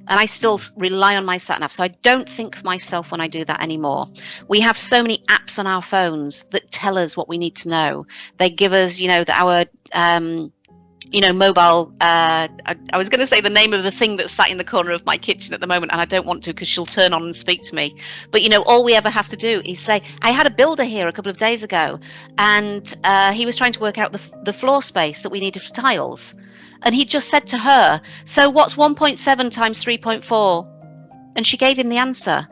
And I still rely on my sat-nav. So I don't think for myself when I do that anymore. We have so many apps on our phones that tell us what we need to know. They give us, our mobile, I was going to say the name of the thing that's sat in the corner of my kitchen at the moment, and I don't want to because she'll turn on and speak to me. But, all we ever have to do is say, I had a builder here a couple of days ago, and he was trying to work out the floor space that we needed for tiles. And he just said to her, "So what's 1.7 times 3.4? And she gave him the answer.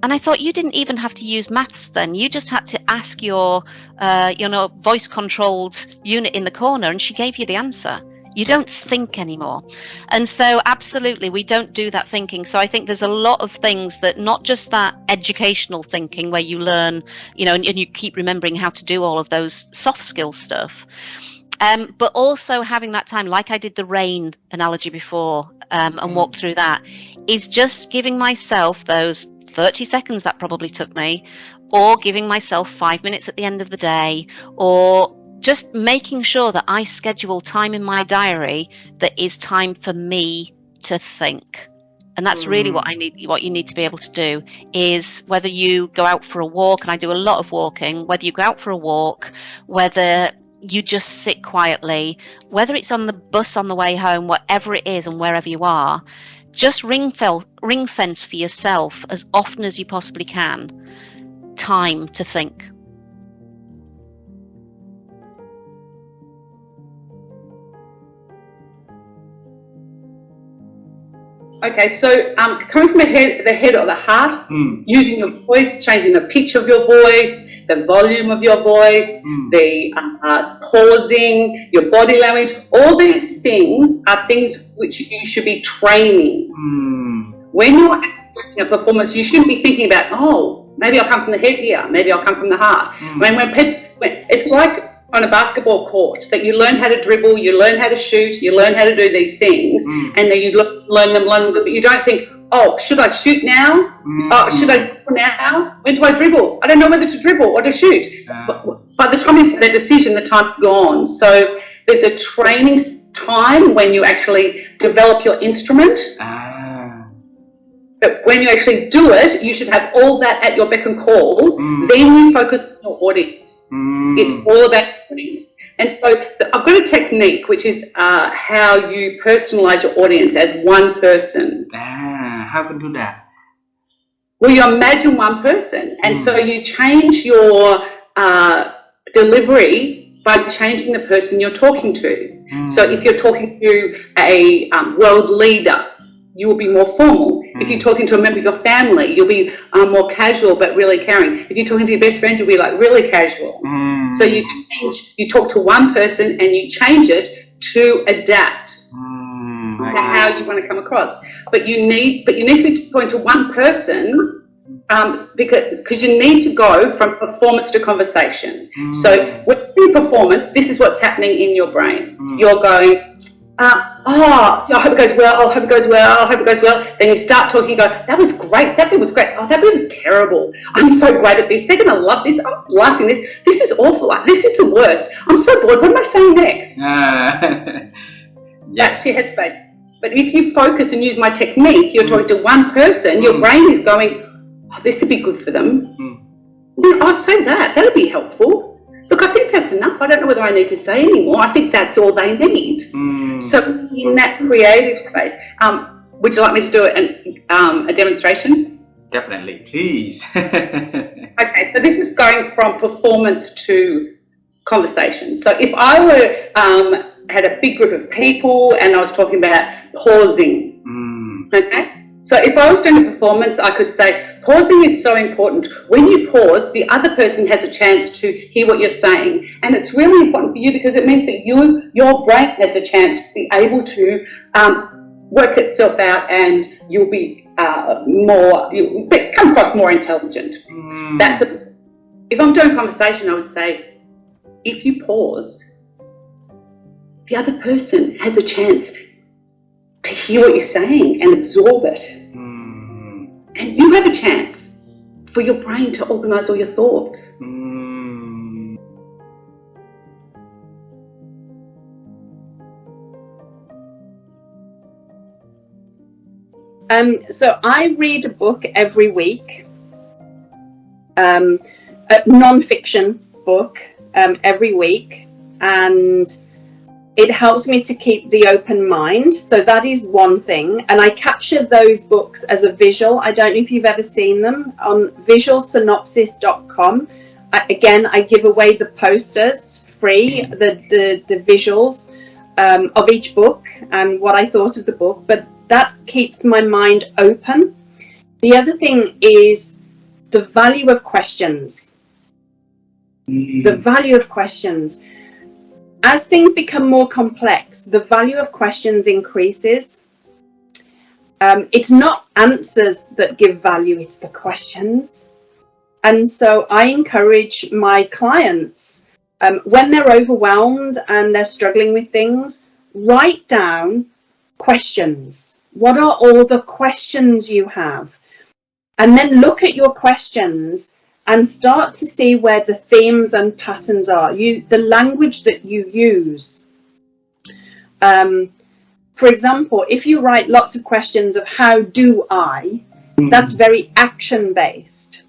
And I thought, you didn't even have to use maths then. You just had to ask your, voice-controlled unit in the corner, and she gave you the answer. You don't think anymore. And so, absolutely, we don't do that thinking. So I think there's a lot of things that, not just that educational thinking where you learn, and you keep remembering how to do all of those soft skill stuff. But also having that time, like I did the rain analogy before, and walked through that, is just giving myself those 30 seconds that probably took me, or giving myself 5 minutes at the end of the day, or just making sure that I schedule time in my diary that is time for me to think. And that's really what you need to be able to do, is whether you go out for a walk, and I do a lot of walking, whether you go out for a walk, whether you just sit quietly, whether it's on the bus on the way home, whatever it is and wherever you are, just ring fence for yourself as often as you possibly can time to think. Okay, so coming from the head or the heart, using your voice, changing the pitch of your voice, the volume of your voice, the pausing, your body language, all these things are things which you should be training. When you're doing a performance, you shouldn't be thinking about, maybe I'll come from the head here, maybe I'll come from the heart. When it's like on a basketball court, that you learn how to dribble, you learn how to shoot, you learn how to do these things, and then you learn them, but you don't think, should I shoot now? Should I dribble now? When do I dribble? I don't know whether to dribble or to shoot. By the time you make the decision, the time's gone. So there's a training time when you actually develop your instrument. But when you actually do it, you should have all that at your beck and call. Then you focus on your audience. It's all about audience. And so I've got a technique, which is how you personalize your audience as one person. How can you do that? Well, you imagine one person. And so you change your delivery by changing the person you're talking to. So if you're talking to a world leader, you will be more formal. If you're talking to a member of your family, you'll be more casual but really caring. If you're talking to your best friend, you'll be like really casual. So you talk to one person and you change it to adapt to how you want to come across. But you need to be talking to one person because you need to go from performance to conversation. So when you're in performance, this is what's happening in your brain. You're going, I hope it goes well, I hope it goes well, I hope it goes well. Then you start talking, you go, that was great, that bit was great, oh, that bit was terrible. I'm so great at this, they're going to love this, I'm blasting this, this is awful, this is the worst, I'm so bored, what am I saying next? Yes. That's your headspace. But if you focus and use my technique, you're talking to one person, your brain is going, oh, this would be good for them. I'll say that, that'll be helpful. Look, I think that's enough. I don't know whether I need to say anymore. I think that's all they need. So in that creative space, would you like me to do a demonstration? Definitely, please. Okay, so this is going from performance to conversation. So if I were had a big group of people and I was talking about pausing, okay? So if I was doing a performance, I could say, pausing is so important. When you pause, the other person has a chance to hear what you're saying. And it's really important for you because it means that your brain has a chance to be able to work itself out, and you'll be you'll come across more intelligent. If I'm doing a conversation, I would say, if you pause, the other person has a chance to hear what you're saying and absorb it. And you have a chance for your brain to organise all your thoughts. So I read a book every week, a non-fiction book every week, and it helps me to keep the open mind. So that is one thing. And I capture those books as a visual. I don't know if you've ever seen them on visualsynopsis.com. Again, I give away the posters free, the visuals of each book and what I thought of the book. But that keeps my mind open. The other thing is the value of questions. The value of questions. As things become more complex, the value of questions increases. It's not answers that give value, it's the questions. And so I encourage my clients, when they're overwhelmed and they're struggling with things, write down questions. What are all the questions you have? And then look at your questions and start to see where the themes and patterns are. The language that you use. For example, if you write lots of questions of how do I, that's very action-based.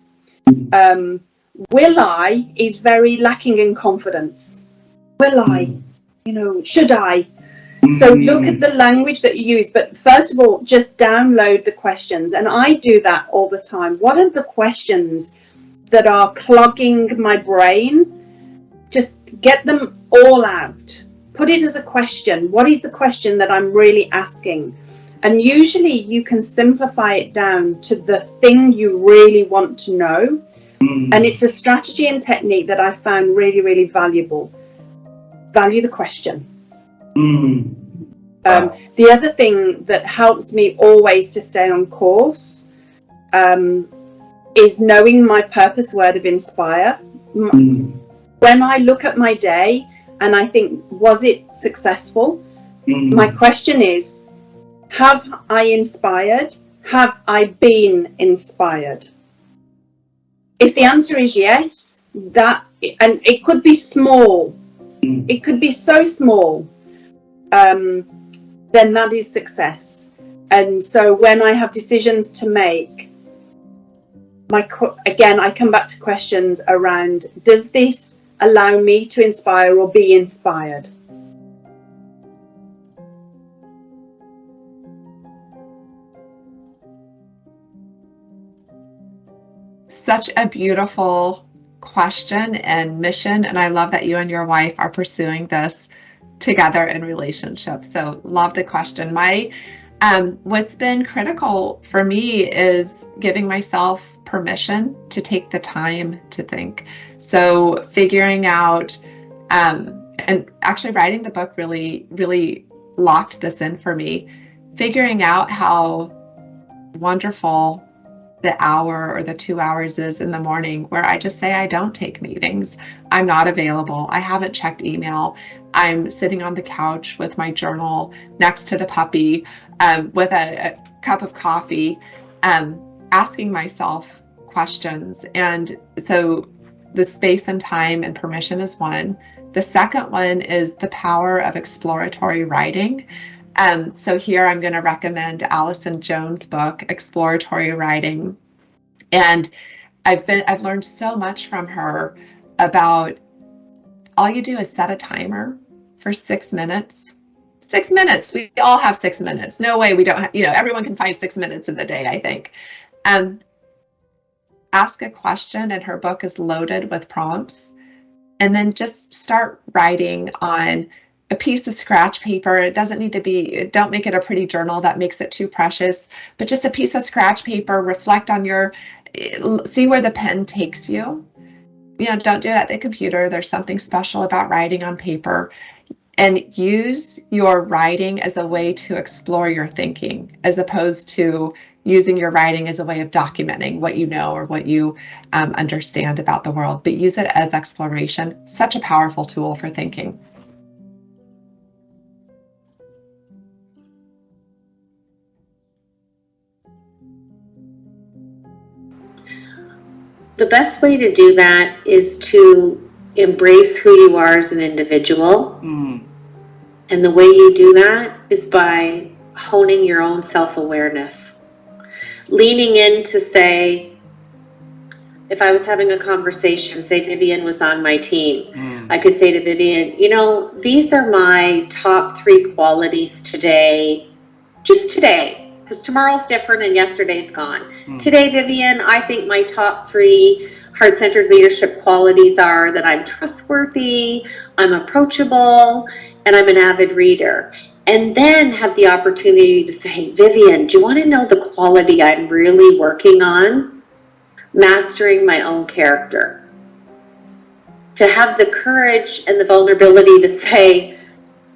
Will I is very lacking in confidence. Will I? Should I? So look at the language that you use, but first of all, just download the questions. And I do that all the time. What are the questions that are clogging my brain? Just get them all out. Put it as a question. What is the question that I'm really asking? And usually you can simplify it down to the thing you really want to know. And it's a strategy and technique that I found really, really valuable. Value the question. The other thing that helps me always to stay on course is knowing my purpose word of inspire. When I look at my day and I think, was it successful? My question is, have I inspired? Have I been inspired? If the answer is yes, and it could be small, it could be so small, then that is success. And so when I have decisions to make, again, I come back to questions around, does this allow me to inspire or be inspired? Such a beautiful question and mission, and I love that you and your wife are pursuing this together in relationship. So love the question. What's been critical for me is giving myself permission to take the time to think. So figuring out, and actually writing the book really locked this in for me, figuring out how wonderful the hour or the 2 hours is in the morning where I just say I don't take meetings. I'm not available. I haven't checked email. I'm sitting on the couch with my journal next to the puppy, with a cup of coffee, asking myself questions. And so the space and time and permission is one. The second one is the power of exploratory writing. So here I'm going to recommend Allison Jones' book, Exploratory Writing. And I've learned so much from her about all you do is set a timer for 6 minutes. 6 minutes. We all have 6 minutes. No way we don't have, everyone can find 6 minutes in the day, I think. Ask a question, and her book is loaded with prompts. And then just start writing on a piece of scratch paper. It doesn't need to be, don't make it a pretty journal that makes it too precious, but just a piece of scratch paper. Reflect on see where the pen takes you. Don't do it at the computer. There's something special about writing on paper. And use your writing as a way to explore your thinking, as opposed to using your writing as a way of documenting what you know or what you understand about the world. But use it as exploration. Such a powerful tool for thinking. The best way to do that is to embrace who you are as an individual. And the way you do that is by honing your own self-awareness. Leaning in to say, if I was having a conversation, say Vivian was on my team, I could say to Vivian, these are my top 3 qualities today, just today, because tomorrow's different and yesterday's gone. Today, Vivian, I think my top 3 heart-centered leadership qualities are that I'm trustworthy, I'm approachable, and I'm an avid reader. And then have the opportunity to say, Vivian, do you want to know the quality I'm really working on? Mastering my own character. To have the courage and the vulnerability to say,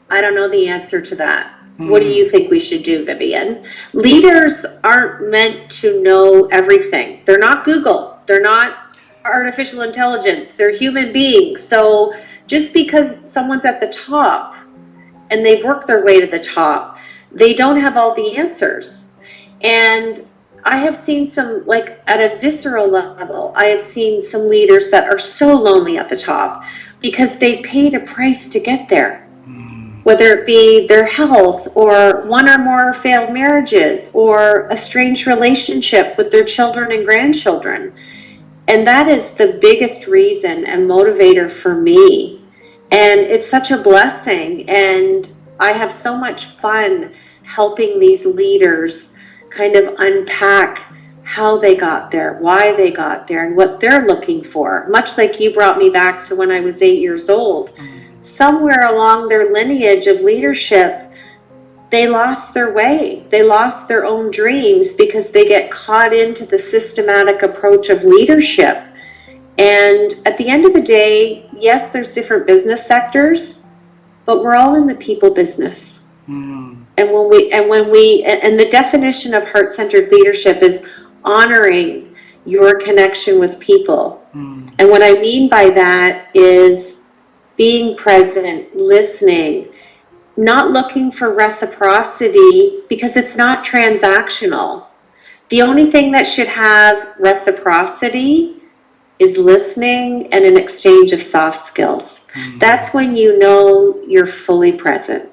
I don't know the answer to that. What do you think we should do, Vivian? Leaders aren't meant to know everything. They're not Google. They're not artificial intelligence. They're human beings. So just because someone's at the top and they've worked their way to the top, they don't have all the answers. And I have seen some, at a visceral level, I have seen some leaders that are so lonely at the top because they paid a price to get there. Whether it be their health or 1 or more failed marriages or a strange relationship with their children and grandchildren. And that is the biggest reason and motivator for me. And it's such a blessing, and I have so much fun helping these leaders kind of unpack how they got there, why they got there, and what they're looking for. Much like you brought me back to when I was 8 years old. Somewhere along their lineage of leadership, they lost their way. They lost their own dreams because they get caught into the systematic approach of leadership. And at the end of the day, yes, there's different business sectors, but we're all in the people business. And the definition of heart-centered leadership is honoring your connection with people. And what I mean by that is being present, listening, not looking for reciprocity because it's not transactional. The only thing that should have reciprocity is listening and an exchange of soft skills. That's when you know you're fully present.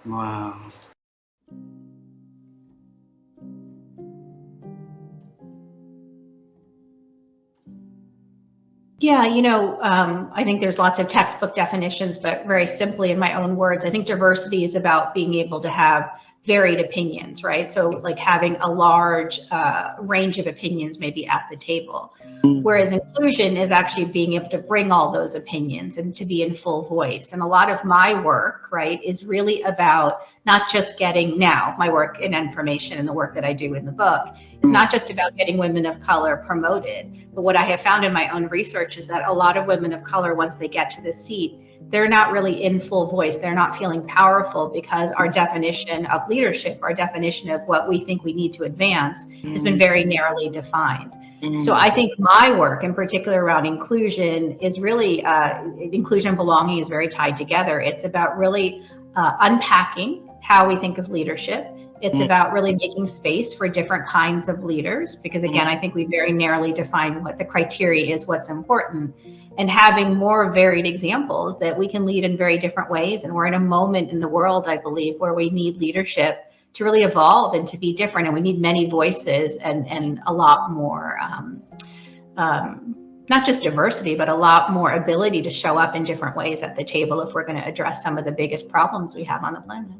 Wow. Yeah, I think there's lots of textbook definitions, but very simply in my own words, I think diversity is about being able to have varied opinions, right? So like having a large range of opinions maybe at the table. Whereas inclusion is actually being able to bring all those opinions and to be in full voice. And a lot of my work, right, is really about not just getting my work in information and the work that I do in the book. It's not just about getting women of color promoted. But what I have found in my own research is that a lot of women of color, once they get to the seat, they're not really in full voice. They're not feeling powerful because our definition of leadership, our definition of what we think we need to advance has been very narrowly defined. So I think my work in particular around inclusion is really, inclusion and belonging is very tied together. It's about really unpacking how we think of leadership. It's about really making space for different kinds of leaders, because again, I think we very narrowly define what the criteria is, what's important, and having more varied examples that we can lead in very different ways. And we're in a moment in the world, I believe, where we need leadership to really evolve and to be different. And we need many voices and a lot more, not just diversity, but a lot more ability to show up in different ways at the table if we're going to address some of the biggest problems we have on the planet.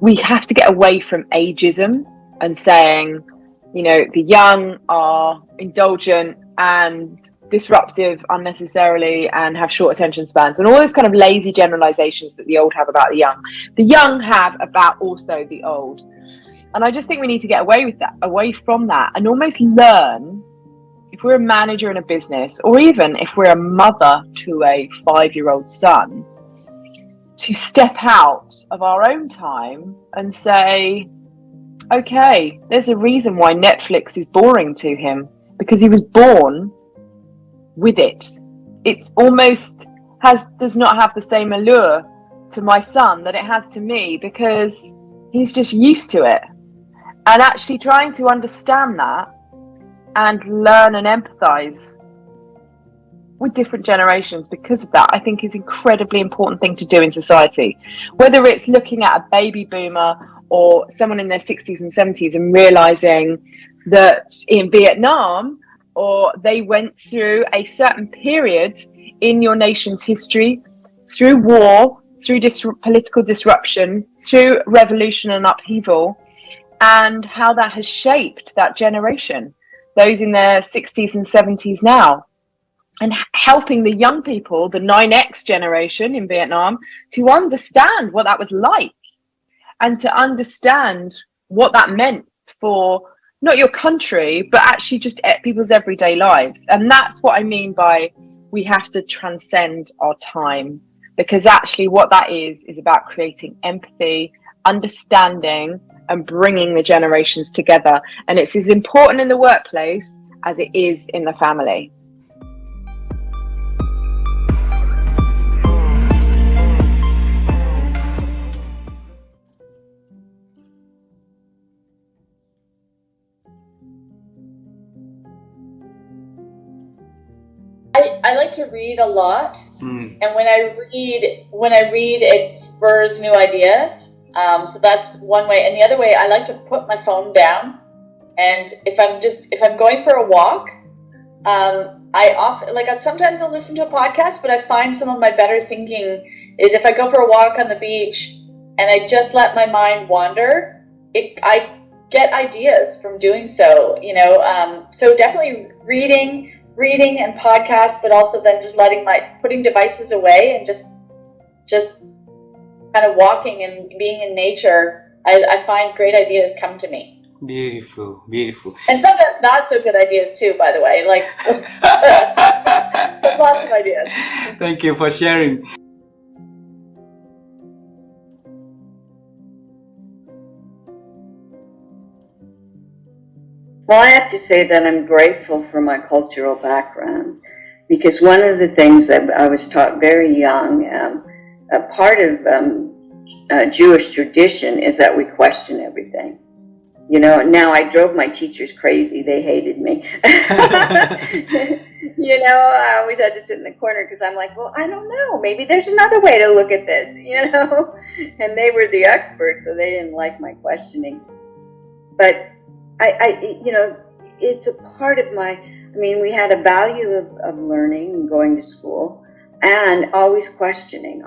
We have to get away from ageism and saying, you know, the young are indulgent and disruptive unnecessarily and have short attention spans, and all those kind of lazy generalizations that the old have about the young have about also the old. And I just think we need to get away from that, and almost learn, if we're a manager in a business, or even if we're a mother to a 5-year-old son, to step out of our own time and say, okay, there's a reason why Netflix is boring to him, because he was born with it. It's almost does not have the same allure to my son that it has to me, because he's just used to it. And actually trying to understand that and learn and empathize with different generations because of that, I think is an incredibly important thing to do in society. Whether it's looking at a baby boomer or someone in their 60s and 70s and realizing that in Vietnam, or they went through a certain period in your nation's history, through war, through political disruption, through revolution and upheaval, and how that has shaped that generation, those in their 60s and 70s now, and helping the young people, the 9X generation in Vietnam, to understand what that was like, and to understand what that meant for not your country, but actually just people's everyday lives. And that's what I mean by we have to transcend our time, because actually what that is about creating empathy, understanding, and bringing the generations together. And it's as important in the workplace as it is in the family. I like to read a lot, and when I read, it spurs new ideas. So that's one way, and the other way, I like to put my phone down. And if I'm going for a walk, sometimes I'll listen to a podcast, but I find some of my better thinking is if I go for a walk on the beach and I just let my mind wander. I get ideas from doing so. So definitely reading and podcasts, but also then just putting devices away and just kind of walking and being in nature. I find great ideas come to me. Beautiful. And sometimes not so good ideas too, by the way, but lots of ideas. Thank you for sharing. Well, I have to say that I'm grateful for my cultural background, because one of the things that I was taught very young, a part of Jewish tradition is that we question everything. Now I drove my teachers crazy. They hated me. I always had to sit in the corner because I'm like, well, I don't know. Maybe there's another way to look at this, And they were the experts, so they didn't like my questioning. But it's a part of we had a value of learning and going to school, and always questioning.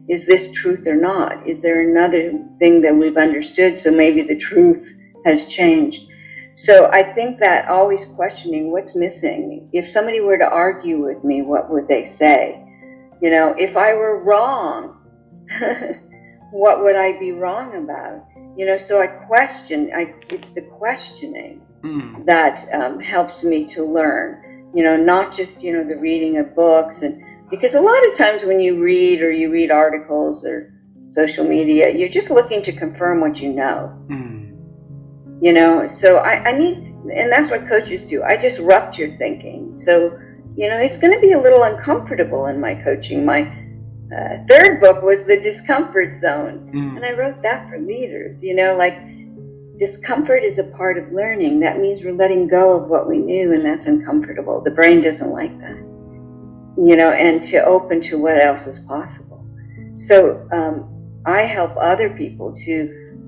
Is this truth or not? Is there another thing that we've understood, so maybe the truth has changed? So I think that always questioning what's missing. If somebody were to argue with me, what would they say? If I were wrong, what would I be wrong about? So I question. It's the questioning that helps me to learn. Not just the reading of books, and because a lot of times when you read articles or social media, you're just looking to confirm what you know. So I need, and that's what coaches do. I disrupt your thinking. So it's going to be a little uncomfortable in my coaching. My third book was The Discomfort Zone, and I wrote that for leaders. Discomfort is a part of learning. That means we're letting go of what we knew, and that's uncomfortable. The brain doesn't like that, and to open to what else is possible. So I help other people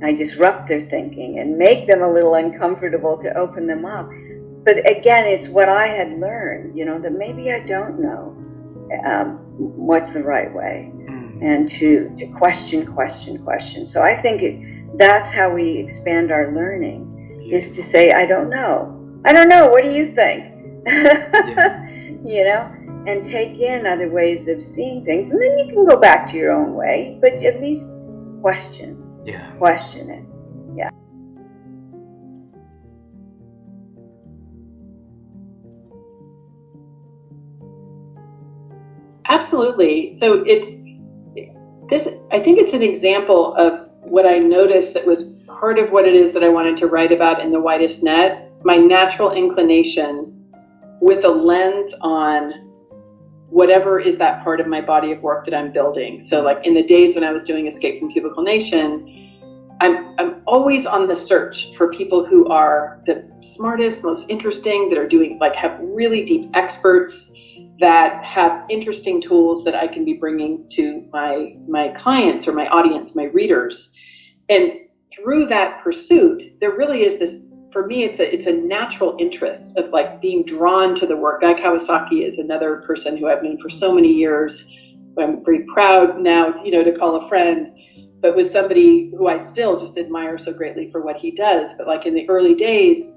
I disrupt their thinking and make them a little uncomfortable to open them up. But again, it's what I had learned, that maybe I don't know what's the right way, and to question. So I think that's how we expand our learning, is to say, I don't know, what do you think? And take in other ways of seeing things, and then you can go back to your own way, but at least question it. Yeah. Absolutely. So I think it's an example of what I noticed that was part of what it is that I wanted to write about in The Widest Net, my natural inclination with a lens on whatever is that part of my body of work that I'm building. So like in the days when I was doing Escape from Cubicle Nation, I'm always on the search for people who are the smartest, most interesting, that are doing, have really deep experts, that have interesting tools that I can be bringing to my clients or my audience, my readers. And through that pursuit, there really is this, for me, it's a natural interest of being drawn to the work. Guy Kawasaki is another person who I've known for so many years, who I'm very proud now, to call a friend, but was somebody who I still just admire so greatly for what he does. But in the early days,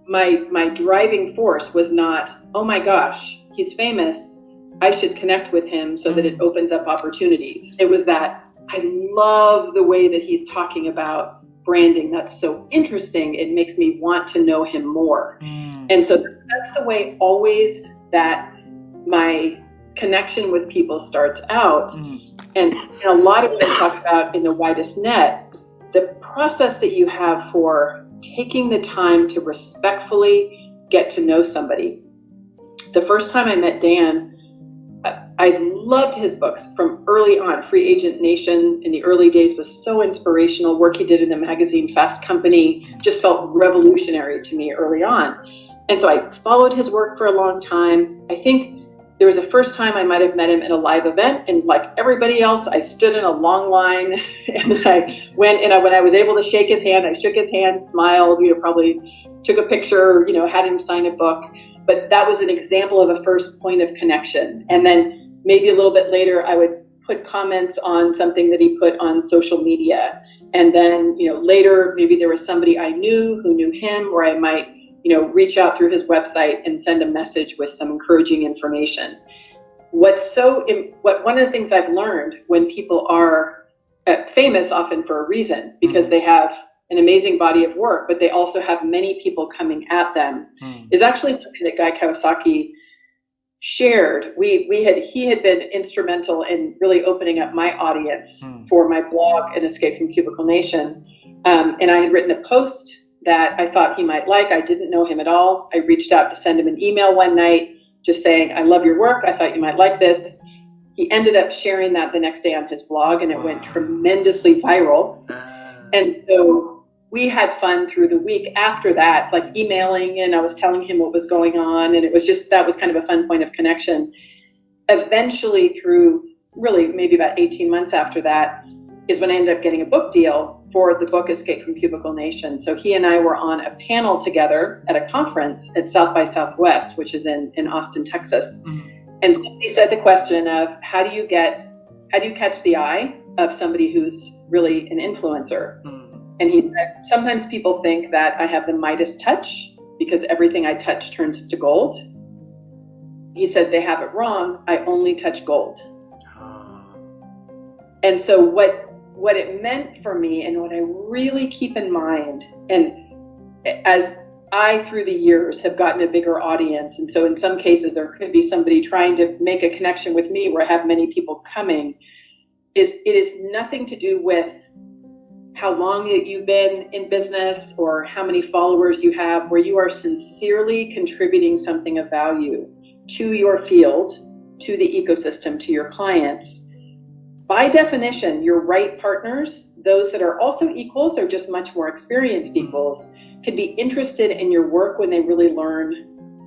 my driving force was not, oh my gosh, he's famous, I should connect with him so that it opens up opportunities. It was that I love the way that he's talking about branding. That's so interesting. It makes me want to know him more. And so that's the way always that my connection with people starts out. And a lot of what I talk about in The Widest Net, the process that you have for taking the time to respectfully get to know somebody. The first time I met Dan, I loved his books from early on. Free Agent Nation in the early days was so inspirational. Work he did in the magazine Fast Company just felt revolutionary to me early on. And so I followed his work for a long time. I think there was a first time I might have met him at a live event, and like everybody else, I stood in a long line, and then I went, and when I was able to shake his hand, I shook his hand, smiled, probably took a picture, had him sign a book. But that was an example of a first point of connection. And then maybe a little bit later, I would put comments on something that he put on social media. And then, later, maybe there was somebody I knew who knew him, where I might, reach out through his website and send a message with some encouraging information. One of the things I've learned when people are famous, often for a reason, because they have an amazing body of work, but they also have many people coming at them, is actually something that Guy Kawasaki shared. He had been instrumental in really opening up my audience for my blog at Escape from Cubicle Nation. And I had written a post that I thought he might like. I didn't know him at all. I reached out to send him an email one night just saying, I love your work. I thought you might like this. He ended up sharing that the next day on his blog, and it went tremendously viral. And so we had fun through the week after that, like emailing, and I was telling him what was going on. And it was that was kind of a fun point of connection. Eventually, through really maybe about 18 months after that, is when I ended up getting a book deal for the book Escape from Cubicle Nation. So he and I were on a panel together at a conference at South by Southwest, which is in Austin, Texas. And somebody said the question of how do you catch the eye of somebody who's really an influencer? And he said, sometimes people think that I have the Midas touch because everything I touch turns to gold. He said they have it wrong. I only touch gold. And so what what it meant for me and what I really keep in mind, and as I, through the years, have gotten a bigger audience, and so in some cases there could be somebody trying to make a connection with me where I have many people coming, it is nothing to do with how long that you've been in business or how many followers you have, where you are sincerely contributing something of value to your field, to the ecosystem, to your clients. By definition, your right partners, those that are also equals or just much more experienced equals, can be interested in your work when they really learn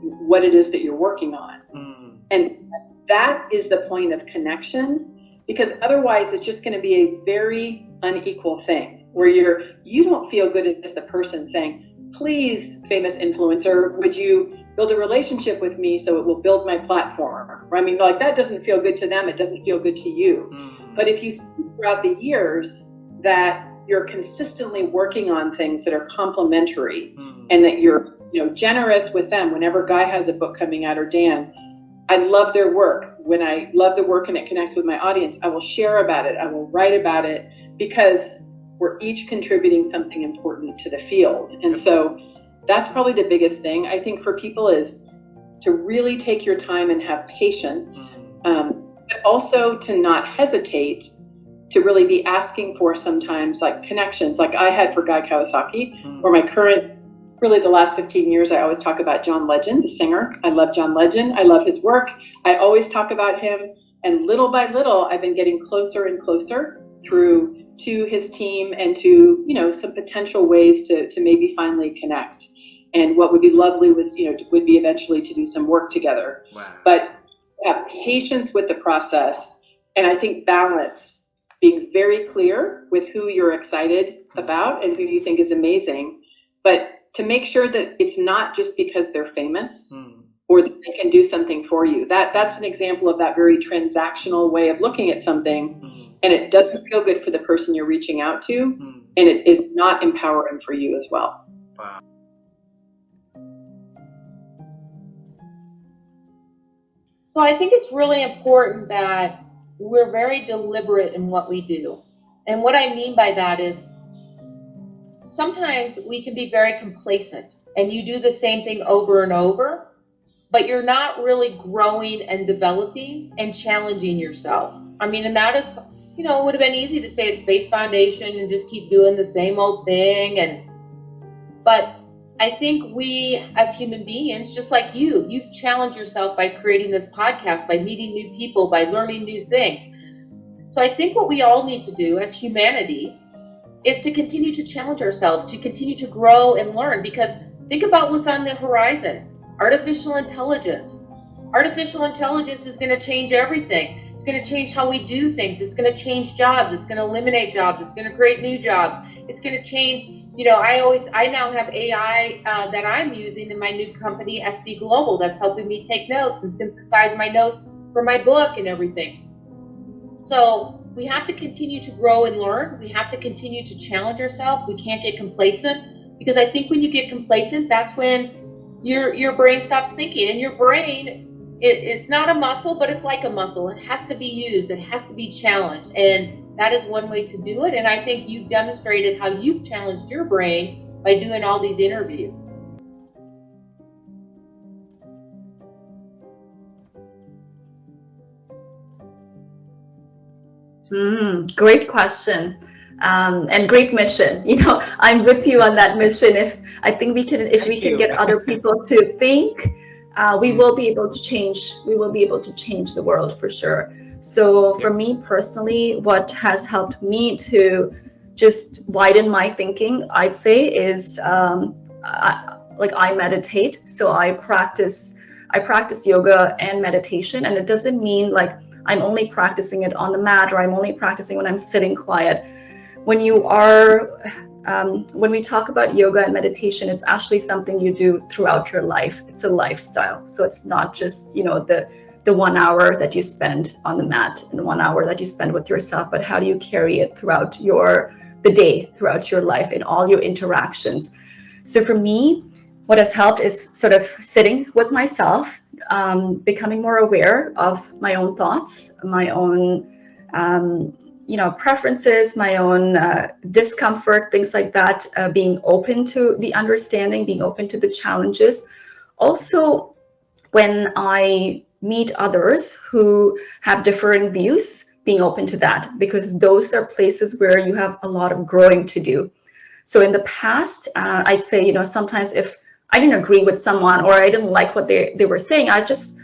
what it is that you're working on. And that is the point of connection, because otherwise it's just going to be a very unequal thing where you don't feel good as the person saying, please, famous influencer, would you build a relationship with me so it will build my platform? I mean, like, that doesn't feel good to them. It doesn't feel good to you. But if you see throughout the years that you're consistently working on things that are complementary and that you're generous with them. Whenever Guy has a book coming out, or Dan, I love their work. When I love the work and it connects with my audience, I will share about it. I will write about it, because we're each contributing something important to the field. And so that's probably the biggest thing, I think, for people, is to really take your time and have patience, but also to not hesitate to really be asking for sometimes like connections, like I had for Guy Kawasaki, or my current, really the last 15 years, I always talk about John Legend, the singer. I love John Legend. I love his work. I always talk about him. And little by little, I've been getting closer and closer to his team and to, some potential ways to maybe finally connect. And what would be lovely was, would be eventually to do some work together. Wow. But have patience with the process. And I think balance, being very clear with who you're excited about and who you think is amazing, but to make sure that it's not just because they're famous or that they can do something for you. That's an example of that very transactional way of looking at something, and it doesn't feel good for the person you're reaching out to, and it is not empowering for you as well. Wow. So I think it's really important that we're very deliberate in what we do. And what I mean by that is sometimes we can be very complacent and you do the same thing over and over, but you're not really growing and developing and challenging yourself. I mean, and that is, it would have been easy to stay at Space Foundation and just keep doing the same old thing. But I think we as human beings, just like you've challenged yourself by creating this podcast, by meeting new people, by learning new things. So I think what we all need to do as humanity is to continue to challenge ourselves, to continue to grow and learn, because think about what's on the horizon. Artificial intelligence. Artificial intelligence is going to change everything. It's going to change how we do things. It's going to change jobs. It's going to eliminate jobs. It's going to create new jobs. It's going to change. I now have AI that I'm using in my new company, SB Global, that's helping me take notes and synthesize my notes for my book and everything. So we have to continue to grow and learn. We have to continue to challenge ourselves. We can't get complacent, because I think when you get complacent, that's when your brain stops thinking. And your brain, it's not a muscle, but it's like a muscle. It has to be used. It has to be challenged. And that is one way to do it. And I think you've demonstrated how you've challenged your brain by doing all these interviews. Great question. And great mission. I'm with you on that mission. If we can get other people to think, we will be able to change. We will be able to change the world for sure. So for me personally, what has helped me to just widen my thinking, I'd say, is I meditate. So I practice yoga and meditation, and it doesn't mean like I'm only practicing it on the mat or I'm only practicing when I'm sitting quiet. When we talk about yoga and meditation, it's actually something you do throughout your life. It's a lifestyle. So it's not just, the 1 hour that you spend on the mat and 1 hour that you spend with yourself, but how do you carry it throughout the day, throughout your life, in all your interactions. So for me, what has helped is sort of sitting with myself, becoming more aware of my own thoughts, my own preferences, my own discomfort, things like that, being open to the understanding, being open to the challenges. Also, when I meet others who have differing views, being open to that, because those are places where you have a lot of growing to do. So in the past, I'd say, sometimes if I didn't agree with someone or I didn't like what they were saying, I'd just,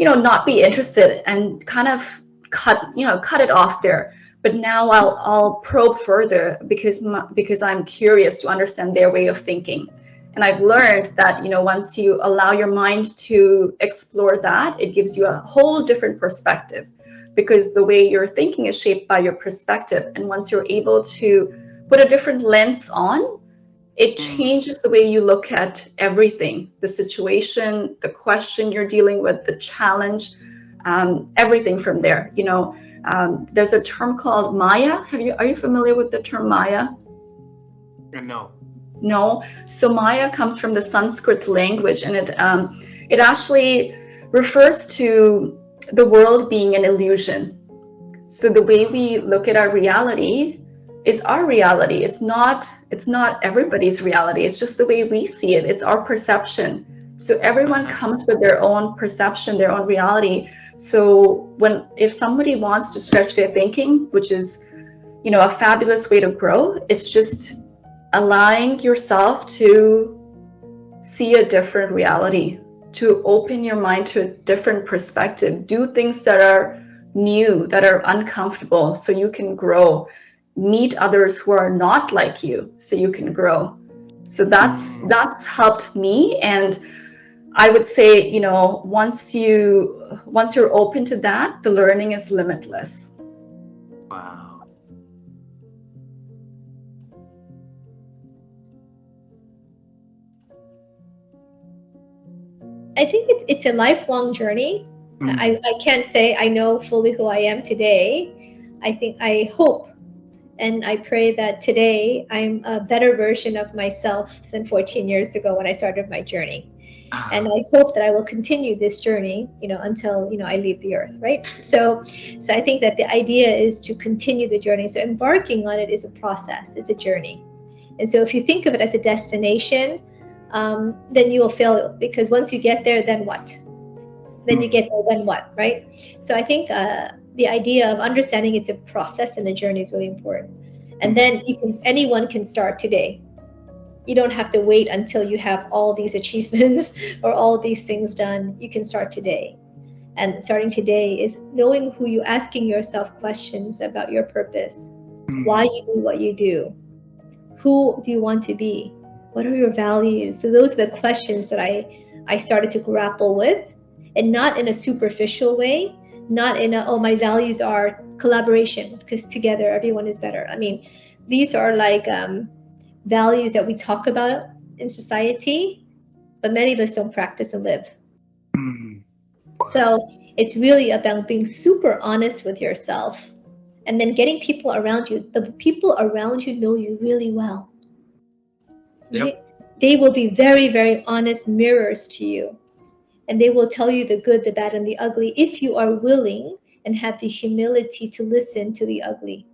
not be interested and kind of cut it off there. But now I'll probe further because I'm curious to understand their way of thinking. And I've learned that, once you allow your mind to explore that, it gives you a whole different perspective, because the way you're thinking is shaped by your perspective. And once you're able to put a different lens on, it changes the way you look at everything, the situation, the question you're dealing with, the challenge, everything from there. There's a term called Maya. Are you familiar with the term Maya? No. No. So Maya comes from the Sanskrit language, and it actually refers to the world being an illusion. So the way we look at our reality is our reality. It's not everybody's reality. It's just the way we see it. It's our perception. So everyone comes with their own perception, their own reality. So if somebody wants to stretch their thinking, which is, a fabulous way to grow, it's just allowing yourself to see a different reality, to open your mind to a different perspective, do things that are new, that are uncomfortable, so you can grow, meet others who are not like you, so you can grow. So that's helped me. And I would say, once you're open to that, the learning is limitless. Wow. I think it's a lifelong journey. I can't say I know fully who I am today. I hope and I pray that today I'm a better version of myself than 14 years ago when I started my journey. And I hope that I will continue this journey, until, I leave the earth, right? So I think that the idea is to continue the journey. So embarking on it is a process, it's a journey. And so if you think of it as a destination, then you will fail, because once you get there, then what? Then you get there, then what, right? So I think the idea of understanding it's a process and a journey is really important. And then anyone can start today. You don't have to wait until you have all these achievements or all these things done. You can start today. And starting today is knowing who you, asking yourself questions about your purpose, why you do what you do, who do you want to be, what are your values? So those are the questions that I started to grapple with, and not in a superficial way, not in my values are collaboration, because together everyone is better. I mean, these are like values that we talk about in society, but many of us don't practice and live. So it's really about being super honest with yourself, and then getting people around you. The people around you know you really well. They will be very, very honest mirrors to you, and they will tell you the good, the bad, and the ugly if you are willing and have the humility to listen to the ugly.